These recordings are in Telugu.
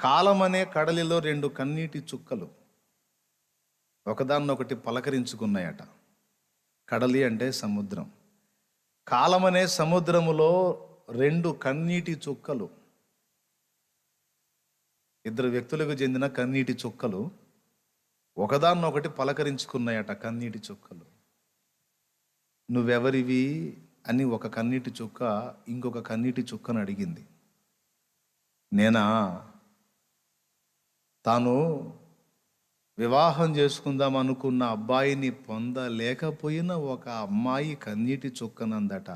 కాలమనే కడలిలో రెండు కన్నీటి చుక్కలు ఒకదాన్నొకటి పలకరించుకున్నాయట. కడలి అంటే సముద్రం. కాలమనే సముద్రములో రెండు కన్నీటి చుక్కలు, ఇద్దరు వ్యక్తులకు చెందిన కన్నీటి చుక్కలు ఒకదాన్నొకటి పలకరించుకున్నాయట. కన్నీటి చుక్కలు, నువ్వెవరివి అని ఒక కన్నీటి చుక్క ఇంకొక కన్నీటి చుక్కను అడిగింది. నేనా? తాను వివాహం చేసుకుందాం అనుకున్న అబ్బాయిని పొందలేకపోయిన ఒక అమ్మాయి కన్నీటి చుక్కనందట.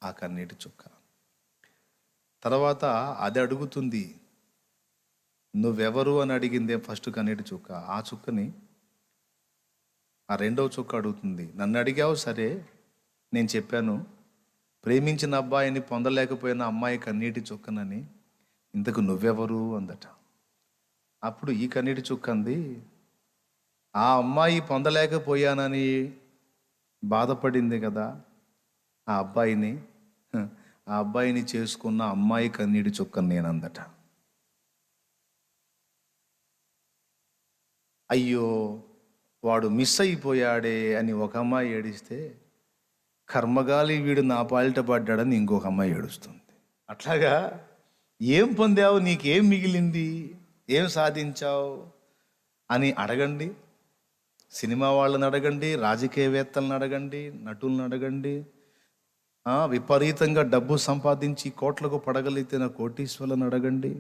ఆ కన్నీటి చుక్క తర్వాత అది అడుగుతుంది, నువ్వెవరు అని అడిగిందే ఫస్ట్ కన్నీటి చుక్క. ఆ చుక్కని ఆ రెండవ చుక్క అడుగుతుంది, నన్ను అడిగావు సరే, నేను చెప్పాను ప్రేమించిన అబ్బాయిని పొందలేకపోయిన అమ్మాయి కన్నీటి చుక్కనని, ఇంతకు నువ్వెవరు అందట. అప్పుడు ఈ కన్నీటి చుక్క అంది, ఆ అమ్మాయి పొందలేకపోయానని బాధపడింది కదా ఆ అబ్బాయిని చేసుకున్న అమ్మాయి కన్నీటి చుక్కని నేనందట. అయ్యో వాడు మిస్ అయిపోయాడే అని ఒక అమ్మాయి ఏడిస్తే, కర్మగాలి వీడు నా పాలిట పడ్డాడని ఇంకొక అమ్మాయి ఏడుస్తుంది. అట్లాగా ఏం పొందావు, నీకేం మిగిలింది, ఏం సాధించావు అని అడగండి. సినిమా వాళ్ళని అడగండి, రాజకీయవేత్తలను అడగండి, నటులను అడగండి, విపరీతంగా డబ్బు సంపాదించి కోట్లకు పడగలిగిన కోటీశ్వరులను అడగండి,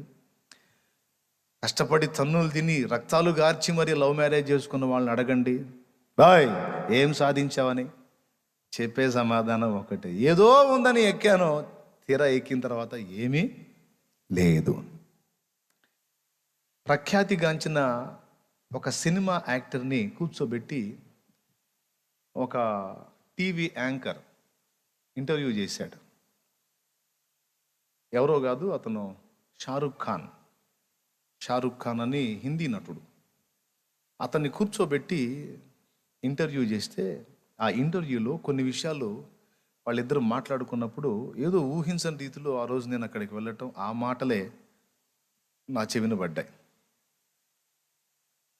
కష్టపడి తన్నులు తిని రక్తాలు గార్చి మరి లవ్ మ్యారేజ్ చేసుకున్న వాళ్ళని అడగండి. బాయ్ ఏం సాధించావని చెప్పే సమాధానం ఒకటే, ఏదో ఉందని ఎక్కాను, తీరా ఎక్కిన తర్వాత ఏమీ లేదు. ప్రఖ్యాతిగాంచిన ఒక సినిమా యాక్టర్ని కూర్చోబెట్టి ఒక టీవీ యాంకర్ ఇంటర్వ్యూ చేశాడు. ఎవరో కాదు, అతను షారుఖ్ ఖాన్ అని హిందీ నటుడు. అతన్ని కూర్చోబెట్టి ఇంటర్వ్యూ చేస్తే ఆ ఇంటర్వ్యూలో కొన్ని విషయాలు వాళ్ళిద్దరూ మాట్లాడుకున్నప్పుడు ఏదో ఊహించని రీతిలో ఆ రోజు నేను అక్కడికి వెళ్ళటం, ఆ మాటలే నా చెవిన పడ్డాయి.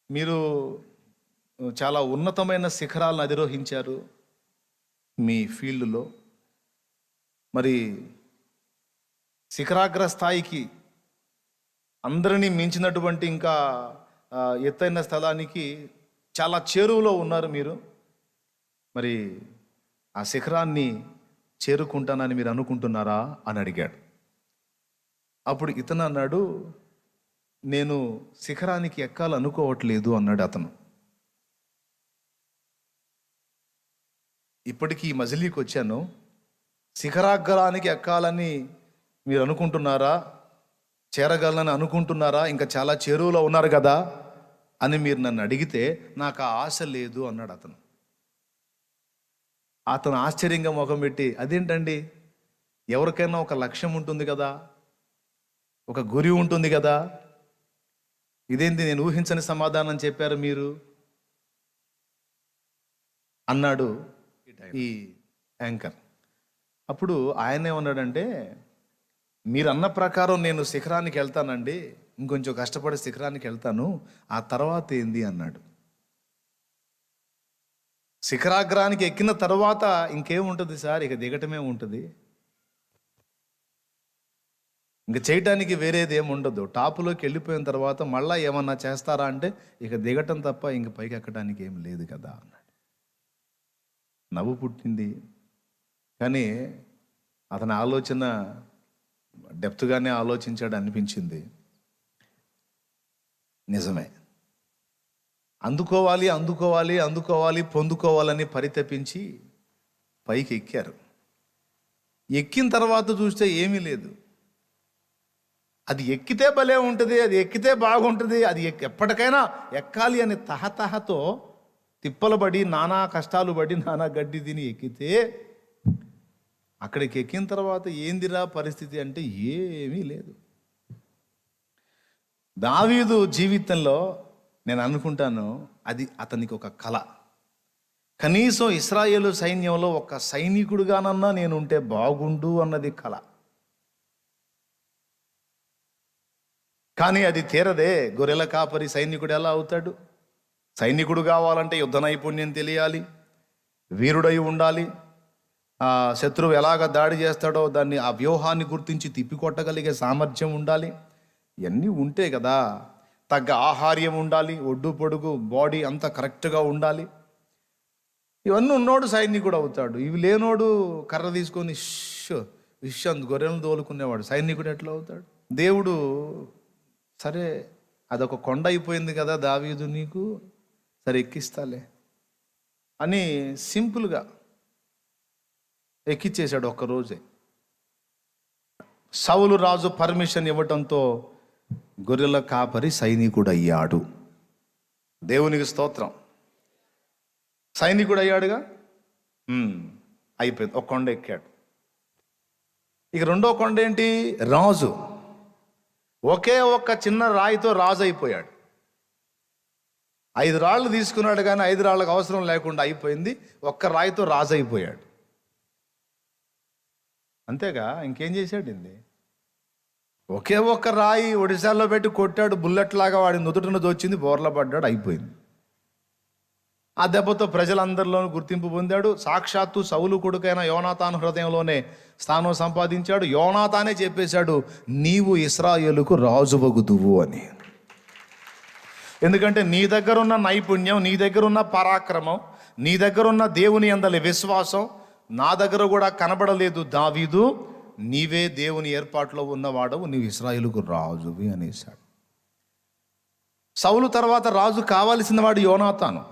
మీరు చాలా ఉన్నతమైన శిఖరాలను అధిరోహించారు మీ ఫీల్డ్లో. మరి శిఖరాగ్ర స్థాయికి అందరినీ మించినటువంటి ఇంకా ఎత్తైన స్థలానికి చాలా చేరువలో ఉన్నారు మీరు. మరి ఆ శిఖరాన్ని చేరుకుంటానని మీరు అనుకుంటున్నారా అని అడిగాడు. అప్పుడు ఇతను అన్నాడు, నేను శిఖరానికి ఎక్కాలనుకోవట్లేదు అన్నాడు అతను. ఇప్పటికీ ఈ మజిలీకి వచ్చాను, శిఖరాగ్రానికి ఎక్కాలని మీరు అనుకుంటున్నారా, చేరగలనని అనుకుంటున్నారా, ఇంకా చాలా చేరువలో ఉన్నారు కదా అని మీరు నన్ను అడిగితే నాకు ఆ ఆశ లేదు అన్నాడు అతను. అతను ఆశ్చర్యంగా ముఖం పెట్టి, అదేంటండి, ఎవరికైనా ఒక లక్ష్యం ఉంటుంది కదా, ఒక గురి ఉంటుంది కదా, ఇదేంటి నేను ఊహించని సమాధానం చెప్పారు మీరు అన్నాడు ఈ యాంకర్. అప్పుడు ఆయన ఏమన్నాడంటే, మీరు అన్న ప్రకారం నేను శిఖరానికి వెళ్తానండి, ఇంకొంచెం కష్టపడి శిఖరానికి వెళ్తాను, ఆ తర్వాత ఏంది అన్నాడు. శిఖరాగ్రానికి ఎక్కిన తర్వాత ఇంకేముంటుంది సార్, ఇక దిగటమే ఉంటుంది, ఇంక చేయటానికి వేరేది ఏమి ఉండదు. టాపులోకి వెళ్ళిపోయిన తర్వాత మళ్ళీ ఏమన్నా చేస్తారా అంటే ఇక దిగటం తప్ప ఇంక పైకి ఎక్కడానికి ఏం లేదు కదా అన్నాడు. నవ్వు పుట్టింది, కానీ అతని ఆలోచన డెప్త్గానే ఆలోచించాడు అనిపించింది. నిజమే, అందుకోవాలి పొందుకోవాలని పరితపించి పైకి ఎక్కారు. ఎక్కిన తర్వాత చూస్తే ఏమీ లేదు. అది ఎక్కితే భలే ఉంటుంది, అది ఎక్కితే బాగుంటుంది, అది ఎప్పటికైనా ఎక్కాలి అని తహతహతో తిప్పలు పడి నానా కష్టాలు పడి నానా గడ్డి తిని ఎక్కితే అక్కడికి ఎక్కిన తర్వాత ఏందిరా పరిస్థితి అంటే ఏమీ లేదు. దావీదు జీవితంలో నేను అనుకుంటాను అది అతనికి ఒక కళ. కనీసం ఇశ్రాయేలు సైన్యంలో ఒక సైనికుడుగానన్నా నేను ఉంటే బాగుండు అన్నది కళ. కానీ అది తీరదే. గొర్రెల కాపరి సైనికుడు ఎలా అవుతాడు? సైనికుడు కావాలంటే యుద్ధ నైపుణ్యం తెలియాలి, వీరుడై ఉండాలి. శత్రువు ఎలాగ దాడి చేస్తాడో దాన్ని ఆ వ్యూహాన్ని గుర్తించి తిప్పికొట్టగలిగే సామర్థ్యం ఉండాలి. ఇవన్నీ ఉంటే కదా. తగ్గ ఆహార్యం ఉండాలి, ఒడ్డు పొడుగు బాడీ అంతా కరెక్ట్గా ఉండాలి. ఇవన్నీ ఉన్నోడు సైనికుడు అవుతాడు. ఇవి లేనోడు కర్ర తీసుకొని విషయం గొర్రెలను తోలుకునేవాడు సైనికుడు ఎట్లా అవుతాడు? దేవుడు సరే అదొక కొండ అయిపోయింది కదా దావీదు, నీకు సరే ఎక్కిస్తాలే అని సింపుల్గా ఎక్కిచ్చేశాడు ఒక్కరోజే. సౌలు రాజు పర్మిషన్ ఇవ్వటంతో గొర్రెల కాపరి సైనికుడు అయ్యాడు. దేవునికి స్తోత్రం. సైనికుడు అయ్యాడుగా, అయిపోయింది. ఒక కొండ ఎక్కాడు. ఇక రెండో కొండ ఏంటి? రాజు. ఒకే ఒక్క చిన్న రాయితో రాజు అయిపోయాడు. 5 రాళ్ళు తీసుకున్నాడు కానీ 5 రాళ్ళకు అవసరం లేకుండా అయిపోయింది. ఒక్క రాయితో రాజు అయిపోయాడు. అంతేగా, ఇంకేం చేశాడు? ఒకే ఒక్క రాయి ఒడిశాలో పెట్టి కొట్టాడు, బుల్లెట్ లాగా వాడి నుదుటిన దోచింది, బోర్ల పడ్డాడు, అయిపోయింది. ఆ దెబ్బతో ప్రజలందరిలోనూ గుర్తింపు పొందాడు. సాక్షాత్తు సౌలు కొడుకైన యోనాతాను హృదయంలోనే స్థానం సంపాదించాడు. యోనాతానే చెప్పేశాడు, నీవు ఇశ్రాయేలుకు రాజువగుదువు అని. ఎందుకంటే నీ దగ్గర ఉన్న నైపుణ్యం, నీ దగ్గర ఉన్న పరాక్రమం, నీ దగ్గర ఉన్న దేవుని యందలి విశ్వాసం నా దగ్గర కూడా కనబడలేదు. దావీదు, నీవే దేవుని ఏర్పాటులో ఉన్నవాడవు, నీవు ఇశ్రాయేలుకు రాజువి అనేశాడు. సౌలు తర్వాత రాజు కావాల్సిన వాడు యోనాతాను.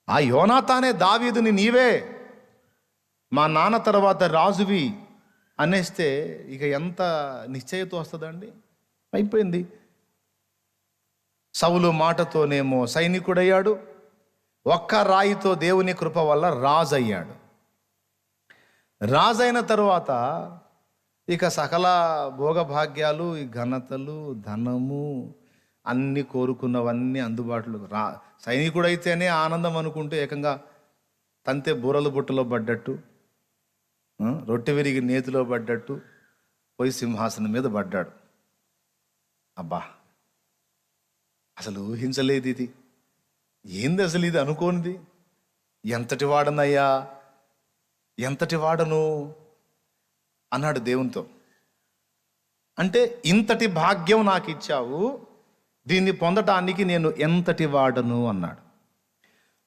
ఆ యోనాతానే దావీదుని నీవే మా నాన్న తర్వాత రాజువి అనేస్తే ఇక ఎంత నిశ్చయత వస్తుందండి? అయిపోయింది. సౌలు మాటతోనేమో సైనికుడయ్యాడు, ఒక్క రాయితో దేవుని కృప వల్ల రాజు అయ్యాడు. రాజైన తరువాత ఇక సకల భోగభాగ్యాలు, ఈ ఘనతలు, ధనము అన్నీ కోరుకున్నవన్నీ అందుబాటులో. సైనికుడైతేనే ఆనందం అనుకుంటే ఏకంగా తంతే బూరల బుట్టలో పడ్డట్టు, రొట్టె విరిగి నేతిలో పడ్డట్టు పోయి సింహాసనం మీద పడ్డాడు. అబ్బా, అసలు ఊహించలేదు ఇది. ఏంది అసలు ఇది? అనుకోనిది. ఎంతటి వాడనయ్యా, ఎంతటి వాడను అన్నాడు దేవునితో. అంటే ఇంతటి భాగ్యం నాకు ఇచ్చావు, దీన్ని పొందటానికి నేను ఎంతటి వాడను అన్నాడు.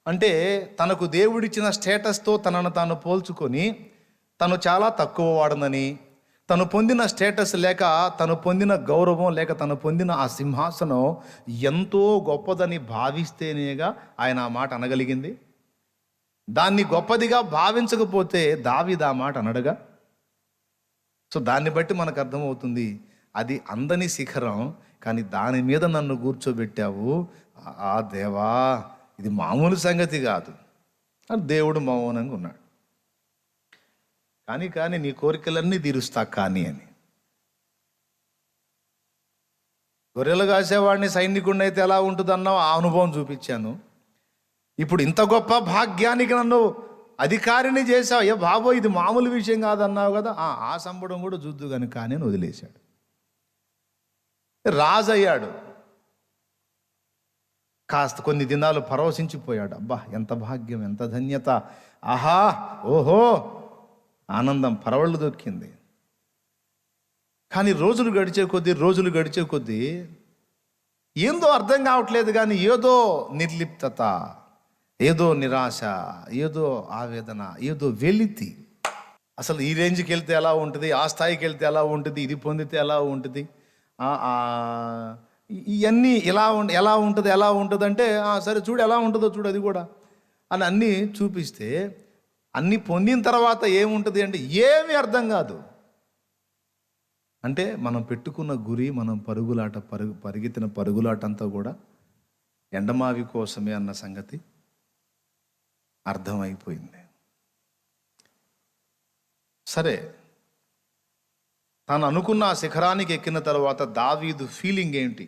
అంటే తనకు దేవుడిచ్చిన స్టేటస్తో తనను తాను పోల్చుకొని తను చాలా తక్కువ వాడనని, తను పొందిన స్టేటస్ లేక తను పొందిన గౌరవం లేక తను పొందిన ఆ సింహాసనం ఎంతో గొప్పదని భావిస్తేనేగా ఆయన ఆ మాట అనగలిగింది. దాన్ని గొప్పదిగా భావించకపోతే దావీదు ఆ మాట అనడుగా. సో దాన్ని బట్టి మనకు అర్థమవుతుంది, అది అందని శిఖరం, కానీ దాని మీద నన్ను కూర్చోబెట్టావు. ఆ దేవా, ఇది మామూలు సంగతి కాదు అని దేవుడు మౌనంగా ఉన్నాడు. కానీ నీ కోరికలన్నీ తీరుస్తా కానీ అని. గొర్రెలు కాసేవాడిని సైనికుడిని అయితే ఎలా ఉంటుందన్నావు, ఆ అనుభవం చూపించాను. ఇప్పుడు ఇంత గొప్ప భాగ్యానికి నన్ను అధికారిని చేశావు, ఏ బాబో ఇది మామూలు విషయం కాదన్నావు కదా, ఆ సంబడం కూడా చూద్దు కానీ వదిలేశాడు. రాజు అయ్యాడు. కాస్త కొన్ని దినాలు పరవశించిపోయాడు. అబ్బా, ఎంత భాగ్యం, ఎంత ధన్యత, ఆహా, ఓహో, ఆనందం పరవళ్ళు దొక్కింది. కానీ రోజులు గడిచే కొద్దీ ఏందో అర్థం కావట్లేదు, కానీ ఏదో నిర్లిప్తత, ఏదో నిరాశ, ఏదో ఆవేదన, ఏదో వెలితి. అసలు ఈ రేంజ్కి వెళ్తే ఎలా ఉంటుంది, ఆ స్థాయికి వెళ్తే ఎలా ఉంటుంది, ఇది పొందితే ఎలా ఉంటుంది, ఇవన్నీ ఎలా ఉంటుంది అంటే సరే చూడు ఎలా ఉంటుందో చూడు అది కూడా అని అన్నీ చూపిస్తే, అన్నీ పొందిన తర్వాత ఏముంటుంది అంటే ఏమీ అర్థం కాదు. అంటే మనం పెట్టుకున్న గురి, మనం పరిగెత్తిన పరుగులాట అంతా కూడా ఎండమావి కోసమే అన్న సంగతి అర్థమైపోయింది. సరే, తాను అనుకున్న ఆ శిఖరానికి ఎక్కిన తర్వాత దావీదు ఫీలింగ్ ఏంటి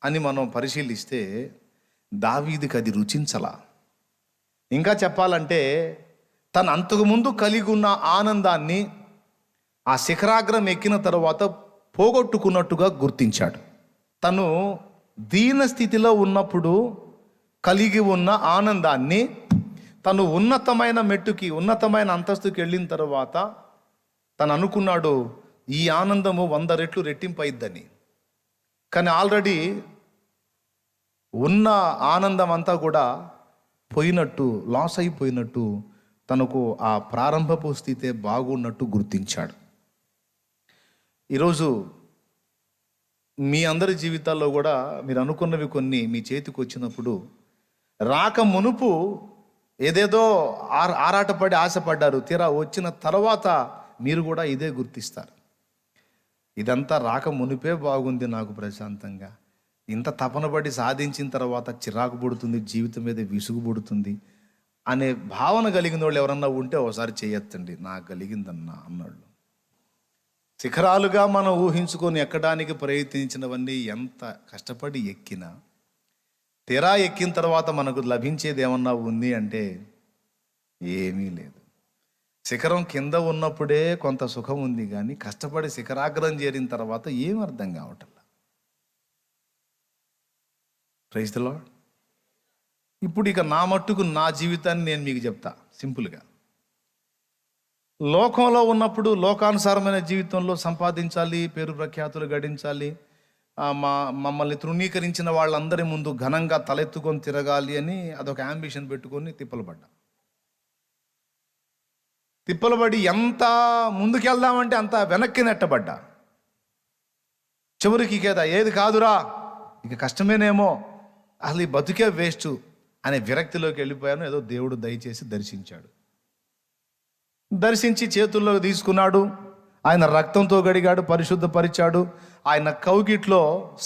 అని మనం పరిశీలిస్తే, దావీదుకి అది రుచించలా. ఇంకా చెప్పాలంటే తను అంతకుముందు కలిగి ఉన్న ఆనందాన్ని ఆ శిఖరాగ్రం ఎక్కిన తర్వాత పోగొట్టుకున్నట్టుగా గుర్తించాడు. తను దీన స్థితిలో ఉన్నప్పుడు కలిగి ఉన్న ఆనందాన్ని తను ఉన్నతమైన మెట్టుకి, ఉన్నతమైన అంతస్తుకి వెళ్ళిన తర్వాత తను అనుకున్నాడు ఈ ఆనందము 100 రెట్లు రెట్టింపు అయిద్దని. కానీ ఆల్రెడీ ఉన్న ఆనందం అంతా కూడా పోయినట్టు, లాస్ అయిపోయినట్టు, తనకు ఆ ప్రారంభపు స్థితే బాగున్నట్టు గుర్తించాడు. ఈరోజు మీ అందరి జీవితాల్లో కూడా మీరు అనుకున్నవి కొన్ని మీ చేతికి వచ్చినప్పుడు రాక మునుపు ఏదేదో ఆరాటపడి ఆశపడ్డారు, తీరా వచ్చిన తర్వాత మీరు కూడా ఇదే గుర్తిస్తారు. ఇదంతా రాక మునిపే బాగుంది, నాకు ప్రశాంతంగా, ఇంత తపనబడి సాధించిన తర్వాత చిరాకు పుడుతుంది, జీవితం మీద విసుగు పుడుతుంది అనే భావన కలిగిన వాళ్ళు ఎవరన్నా ఉంటే ఒకసారి చేయొద్దండి, నాకు కలిగిందన్నా అన్నాళ్ళు. శిఖరాలుగా మనం ఊహించుకొని ఎక్కడానికి ప్రయత్నించినవన్నీ ఎంత కష్టపడి ఎక్కినా తీరా ఎక్కిన తర్వాత మనకు లభించేది ఏమన్నా ఉంది అంటే ఏమీ లేదు. శిఖరం కింద ఉన్నప్పుడే కొంత సుఖం ఉంది, కానీ కష్టపడి శిఖరాగ్రం చేరిన తర్వాత ఏం అర్థం కావట్లా. Praise the lord. ఇప్పుడు ఇక నా మట్టుకు నా జీవితాన్ని నేను మీకు చెప్తా సింపుల్గా. లోకంలో ఉన్నప్పుడు లోకానుసారమైన జీవితంలో సంపాదించాలి, పేరు ప్రఖ్యాతులు గడించాలి, మమ్మల్ని తృణీకరించిన వాళ్ళందరి ముందు ఘనంగా తలెత్తుకొని తిరగాలి అని అదొక యాంబిషన్ పెట్టుకొని తిప్పలబడి ఎంత ముందుకెళ్దామంటే అంత వెనక్కి నెట్టబడ్డా. చివరికి ఏది కాదురా, ఇక కష్టమేనేమో, అసలు ఈ బతుకే వేస్ట్ అనే విరక్తిలోకి వెళ్ళిపోయాను. ఏదో దేవుడు దయచేసి దర్శించి చేతుల్లోకి తీసుకున్నాడు. ఆయన రక్తంతో గడిగాడు, పరిశుద్ధపరిచాడు, ఆయన కౌగిట్లో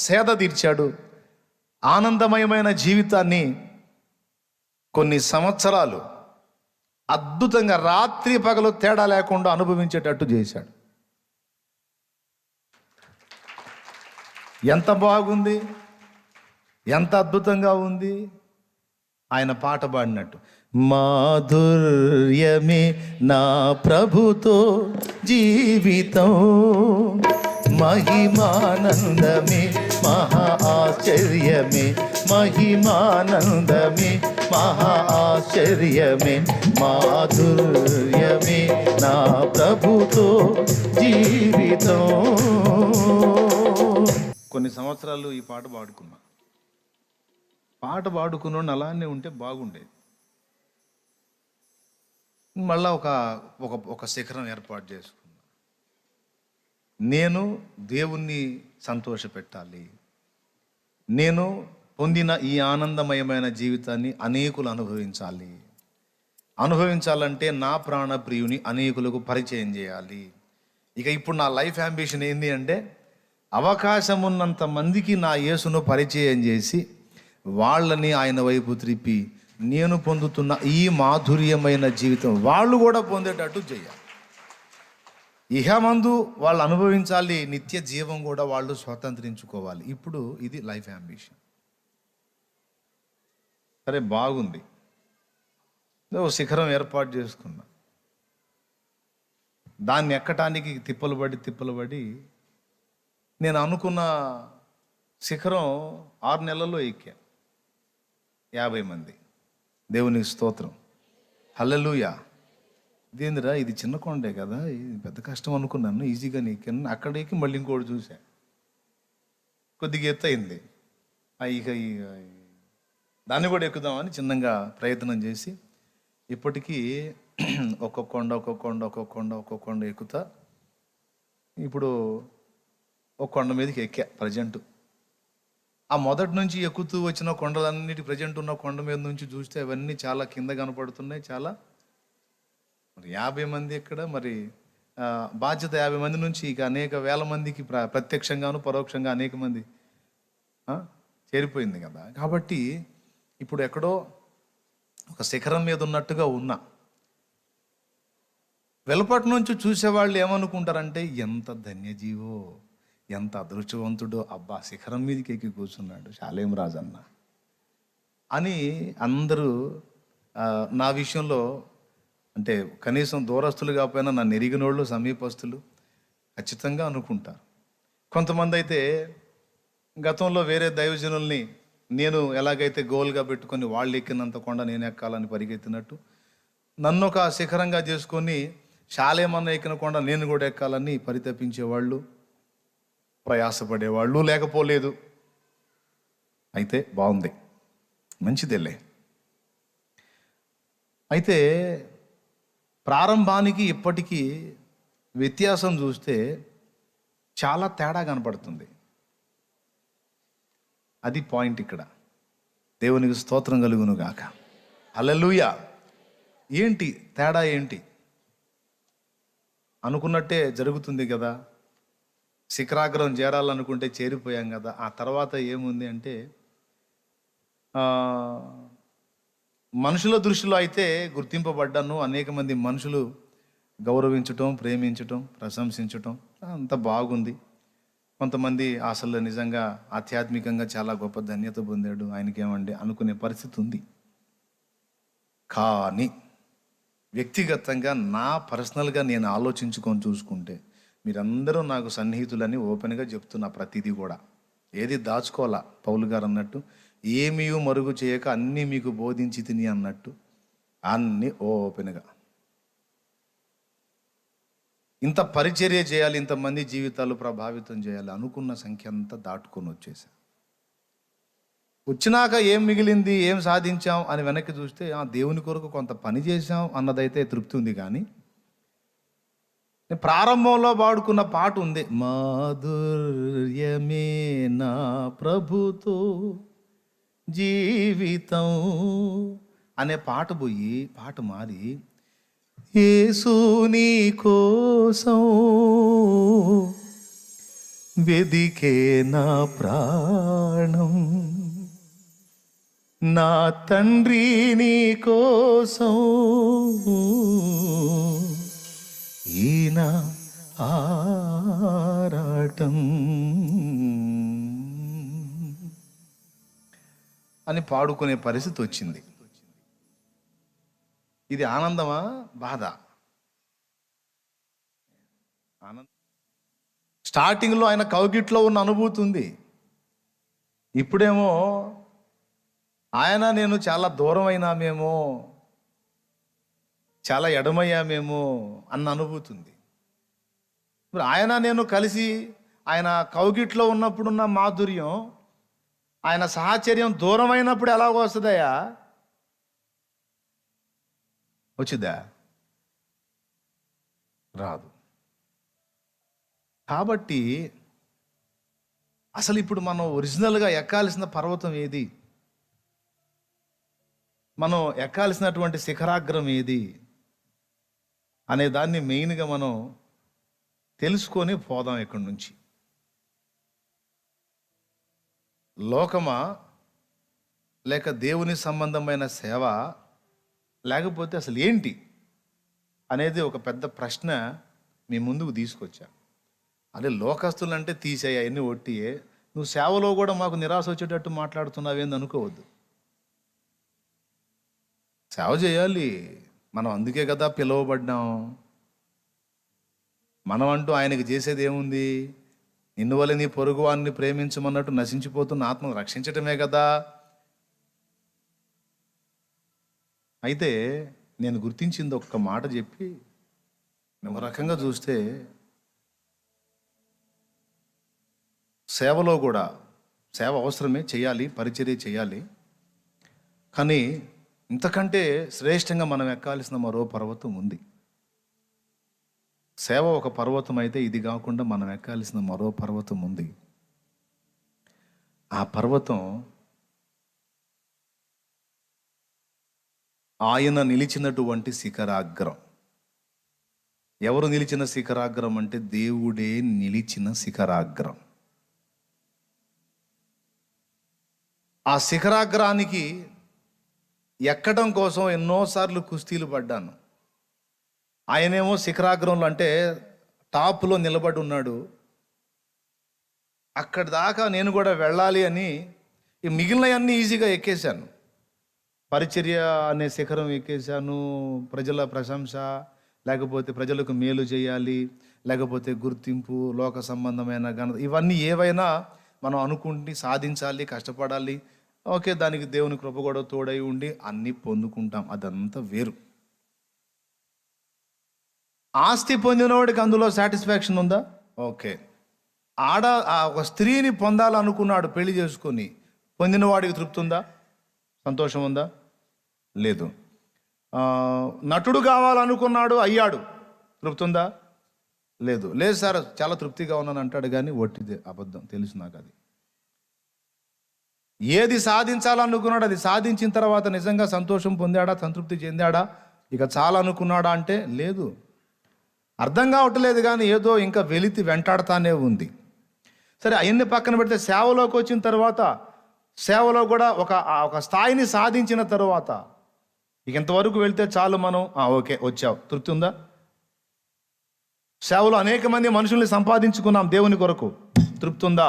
సేద తీర్చాడు. ఆనందమయమైన జీవితాన్ని కొన్ని సంవత్సరాలు అద్భుతంగా రాత్రి పగలు తేడా లేకుండా అనుభవించేటట్టు చేశాడు. ఎంత బాగుంది, ఎంత అద్భుతంగా ఉంది. ఆయన పాట పాడినట్టు, మాధుర్యమే నా ప్రభుతో జీవితం, మహిమానందమే మహా ఆశ్చర్యమే, మహిమానందమే మహా ఆశ్చర్యమే, మాధుర్యమే నా ప్రభుతో జీవితం. కొన్ని సంవత్సరాలు ఈ పాట పాడుకున్నాడు అలానే ఉంటే బాగుండేది. మళ్ళా ఒక శిఖరం ఏర్పాటు చేసుకున్నా. నేను దేవుణ్ణి సంతోషపెట్టాలి, నేను పొందిన ఈ ఆనందమయమైన జీవితాన్ని అనేకులు అనుభవించాలంటే నా ప్రాణప్రియుని అనేకులకు పరిచయం చేయాలి. ఇక ఇప్పుడు నా లైఫ్ యాంబిషన్ ఏంది అంటే అవకాశం ఉన్నంత మందికి నా యేసును పరిచయం చేసి వాళ్ళని ఆయన వైపు త్రిప్పి నేను పొందుతున్న ఈ మాధుర్యమైన జీవితం వాళ్ళు కూడా పొందేటట్టు చేయాలి. ఇహమందు వాళ్ళు అనుభవించాలి, నిత్య జీవం కూడా వాళ్ళు స్వతంత్రించుకోవాలి. ఇప్పుడు ఇది లైఫ్ యాంబిషన్. సరే బాగుంది, ఓ శిఖరం ఏర్పాటు చేసుకున్నా. దాన్ని ఎక్కటానికి తిప్పలు పడి నేను అనుకున్న శిఖరం 6 నెలల్లో ఎక్కా. 50 మంది. దేవునికి స్తోత్రం, హల్లెలూయా. ఇదేందిరా, ఇది చిన్న కొండే కదా, ఇది పెద్ద కష్టం అనుకున్నాను, ఈజీగా ఎక్కాను. అక్కడ ఎక్కి మళ్ళీ ఇంకోటి చూసా, కొద్దిగా ఎత్తు అయింది. ఇక దాన్ని కూడా ఎక్కుదామని చిన్నగా ప్రయత్నం చేసి ఇప్పటికీ ఒక్కొక్క కొండ ఎక్కుతా. ఇప్పుడు ఒక కొండ మీదకి ఎక్కా ప్రజెంట్. ఆ మొదటి నుంచి ఎక్కుతూ వచ్చిన కొండలన్నిటి ప్రజెంట్ ఉన్న కొండ మీద నుంచి చూస్తే అవన్నీ చాలా కింద కనపడుతున్నాయి. చాలా మరి 50 మంది ఎక్కడ, మరి బాధ్యత 50 మంది నుంచి ఇక అనేక వేల మందికి ప్రత్యక్షంగాను పరోక్షంగా అనేక మంది చేరిపోయింది కదా. కాబట్టి ఇప్పుడు ఎక్కడో ఒక శిఖరం మీద ఉన్నట్టుగా ఉన్నా. వెలుపటి నుంచి చూసేవాళ్ళు ఏమనుకుంటారంటే ఎంత ధన్యజీవో, ఎంత అదృష్టవంతుడో, అబ్బా శిఖరం మీదకి ఎక్కి కూర్చున్నాడు శాలేం రాజన్న అని అందరూ నా విషయంలో, అంటే కనీసం దూరస్తులు కాకపోయినా నన్ను ఎరిగినోళ్ళు సమీపస్తులు ఖచ్చితంగా అనుకుంటారు. కొంతమంది అయితే గతంలో వేరే దైవజనుల్ని నేను ఎలాగైతే గోల్గా పెట్టుకొని వాళ్ళు ఎక్కినంత కొండ నేను ఎక్కాలని పరిగెత్తినట్టు నన్ను ఒక శిఖరంగా చేసుకొని శాలేమన్న ఎక్కిన కొండ నేను కూడా ఎక్కాలని పరితపించేవాళ్ళు, ప్రయాసపడేవాళ్ళు లేకపోలేదు. అయితే బాగుంది, మంచిదేలే. అయితే ప్రారంభానికి ఇప్పటికీ వ్యత్యాసం చూస్తే చాలా తేడా కనపడుతుంది. అది పాయింట్ ఇక్కడ. దేవునికి స్తోత్రం కలుగును గాక. హల్లెలూయా. ఏంటి తేడా? ఏంటి? అనుకున్నట్టే జరుగుతుంది కదా, శిఖరాగ్రం చేరాలనుకుంటే చేరిపోయాం కదా. ఆ తర్వాత ఏముంది అంటే మనుషుల దృష్టిలో అయితే గుర్తింపబడ్డాను. అనేక మంది మనుషులు గౌరవించటం, ప్రేమించటం, ప్రశంసించటం అంత బాగుంది. కొంతమంది అసలు నిజంగా ఆధ్యాత్మికంగా చాలా గొప్ప ధన్యత పొందాడు, ఆయనకేమండి అనుకునే పరిస్థితి ఉంది. కానీ వ్యక్తిగతంగా నా పర్సనల్గా నేను ఆలోచించుకొని చూసుకుంటే మీరందరూ నాకు సన్నిహితులని ఓపెన్గా చెప్తున్నా. ప్రతిదీ కూడా ఏది దాచుకోవాలా. పౌలు గారు అన్నట్టు ఏమీ మరుగు చేయక అన్నీ మీకు బోధించి తిని అన్నట్టు అన్నీ ఓపెన్గా. ఇంత పరిచర్య చేయాలి, ఇంతమంది జీవితాలు ప్రభావితం చేయాలి అనుకున్న సంఖ్య అంతా దాటుకొని వచ్చేసా. వచ్చినాక ఏం మిగిలింది, ఏం సాధించాం అని వెనక్కి చూస్తే దేవుని కొరకు కొంత పని చేశాం అన్నదైతే తృప్తి ఉంది. కానీ ప్రారంభంలో పాడుకున్న పాట ఉంది, మాధుర్యమే నా ప్రభుతో జీవితం అనే పాట పోయి పాట మారి యేసు నీ కోసం వెదికే నా ప్రాణం, నా తండ్రి నీ కోసం ఈయన ఆరాటం అని పాడుకునే పరిస్థితి వచ్చింది. ఇది ఆనందమా, బాధ? ఆనందం. స్టార్టింగ్లో ఆయన కౌగిట్లో ఉన్న అనుభూతి ఉంది. ఇప్పుడేమో ఆయన నేను చాలా దూరం అయినామేమో, చాలా ఎడమయ్యామేమో అన్న అనుభూతి ఉంది. ఇప్పుడు ఆయన నేను కలిసి ఆయన కౌగిట్లో ఉన్నప్పుడున్న మాధుర్యం, ఆయన సాహచర్యం దూరం అయినప్పుడు ఎలాగో వస్తుందయ్యా? వచ్చిద్దా? రాదు. కాబట్టి అసలు ఇప్పుడు మనం ఒరిజినల్గా ఎక్కాల్సిన పర్వతం ఏది, మనం ఎక్కాల్సినటువంటి శిఖరాగ్రం ఏది అనే దాన్ని మెయిన్గా మనం తెలుసుకొని పోదాం. ఇక్కడి నుంచి లోకమా, లేక దేవుని సంబంధమైన సేవ, లేకపోతే అసలు ఏంటి అనేది ఒక పెద్ద ప్రశ్న మీ ముందుకు తీసుకొచ్చా. అదే లోకస్తులంటే తీసేయ అన్నీ ఒట్టియే, నువ్వు సేవలో కూడా మాకు నిరాశ వచ్చేటట్టు మాట్లాడుతున్నావేంది అనుకోవద్దు. సేవ చేయాలి మనం, అందుకే కదా పిలువబడ్డాం. మనం అంటూ ఆయనకి చేసేది ఏముంది? నిన్ను వల్ల నీ పొరుగు వారిని ప్రేమించమన్నట్టు నశించిపోతున్న ఆత్మను రక్షించటమే కదా. అయితే నేను గుర్తించింది ఒక్క మాట చెప్పి, ఒక రకంగా చూస్తే సేవలో కూడా సేవ అవసరమే, చేయాలి, పరిచర్య చేయాలి. కానీ ఇంతకంటే శ్రేష్టంగా మనం ఎక్కాల్సిన మరో పర్వతం ఉంది. సేవ ఒక పర్వతం అయితే ఇది కాకుండా మనం ఎక్కాల్సిన మరో పర్వతం ఉంది. ఆ పర్వతం ఆయన నిలిచినటువంటి శిఖరాగ్రం. ఎవరు నిలిచిన శిఖరాగ్రం అంటే దేవుడే నిలిచిన శిఖరాగ్రం. ఆ శిఖరాగ్రానికి ఎక్కడం కోసం ఎన్నోసార్లు కుస్తీలు పడ్డాను. ఆయనేమో శిఖరాగ్రంలో అంటే టాప్లో నిలబడి ఉన్నాడు. అక్కడి దాకా నేను కూడా వెళ్ళాలి అని మిగిలినవన్నీ ఈజీగా ఎక్కేశాను. పరిచర్య అనే శిఖరం ఎక్కేశాను. ప్రజల ప్రశంస, లేకపోతే ప్రజలకు మేలు చేయాలి, లేకపోతే గుర్తింపు, లోక సంబంధమైన ఘనత, ఇవన్నీ ఏవైనా మనం అనుకుంటే సాధించాలి, కష్టపడాలి. ఓకే, దానికి దేవుని కృప కూడా తోడై ఉండి అన్నీ పొందుకుంటాం. అదంతా వేరు. ఆస్తి పొందినవాడికి అందులో సాటిస్ఫాక్షన్ ఉందా? ఓకే. ఒక స్త్రీని పొందాలనుకున్నాడు, పెళ్లి చేసుకొని పొందిన వాడికి తృప్తి ఉందా? సంతోషం ఉందా? లేదు. నటుడు కావాలనుకున్నాడు, అయ్యాడు, తృప్తి ఉందా? లేదు. లేదు సార్, చాలా తృప్తిగా ఉన్నాను అంటాడు, కానీ ఒట్టిదే, అబద్ధం, తెలుసు నాకు అది. ఏది సాధించాలనుకున్నాడు అది సాధించిన తర్వాత నిజంగా సంతోషం పొందాడా, సంతృప్తి చెందాడా, ఇక చాలా అనుకున్నాడా అంటే లేదు. అర్థం కావట్లేదు, కానీ ఏదో ఇంకా వెలితి వెంటాడుతానే ఉంది. సరే, అవన్నీ పక్కన పెడితే సేవలోకి వచ్చిన తర్వాత, సేవలో కూడా ఒక స్థాయిని సాధించిన తర్వాత ఇక ఇంతవరకు వెళ్తే చాలు మనం, ఓకే వచ్చావు, తృప్తి ఉందా? సేవలో అనేక మంది మనుషుల్ని సంపాదించుకున్నాం దేవుని కొరకు, తృప్తి ఉందా?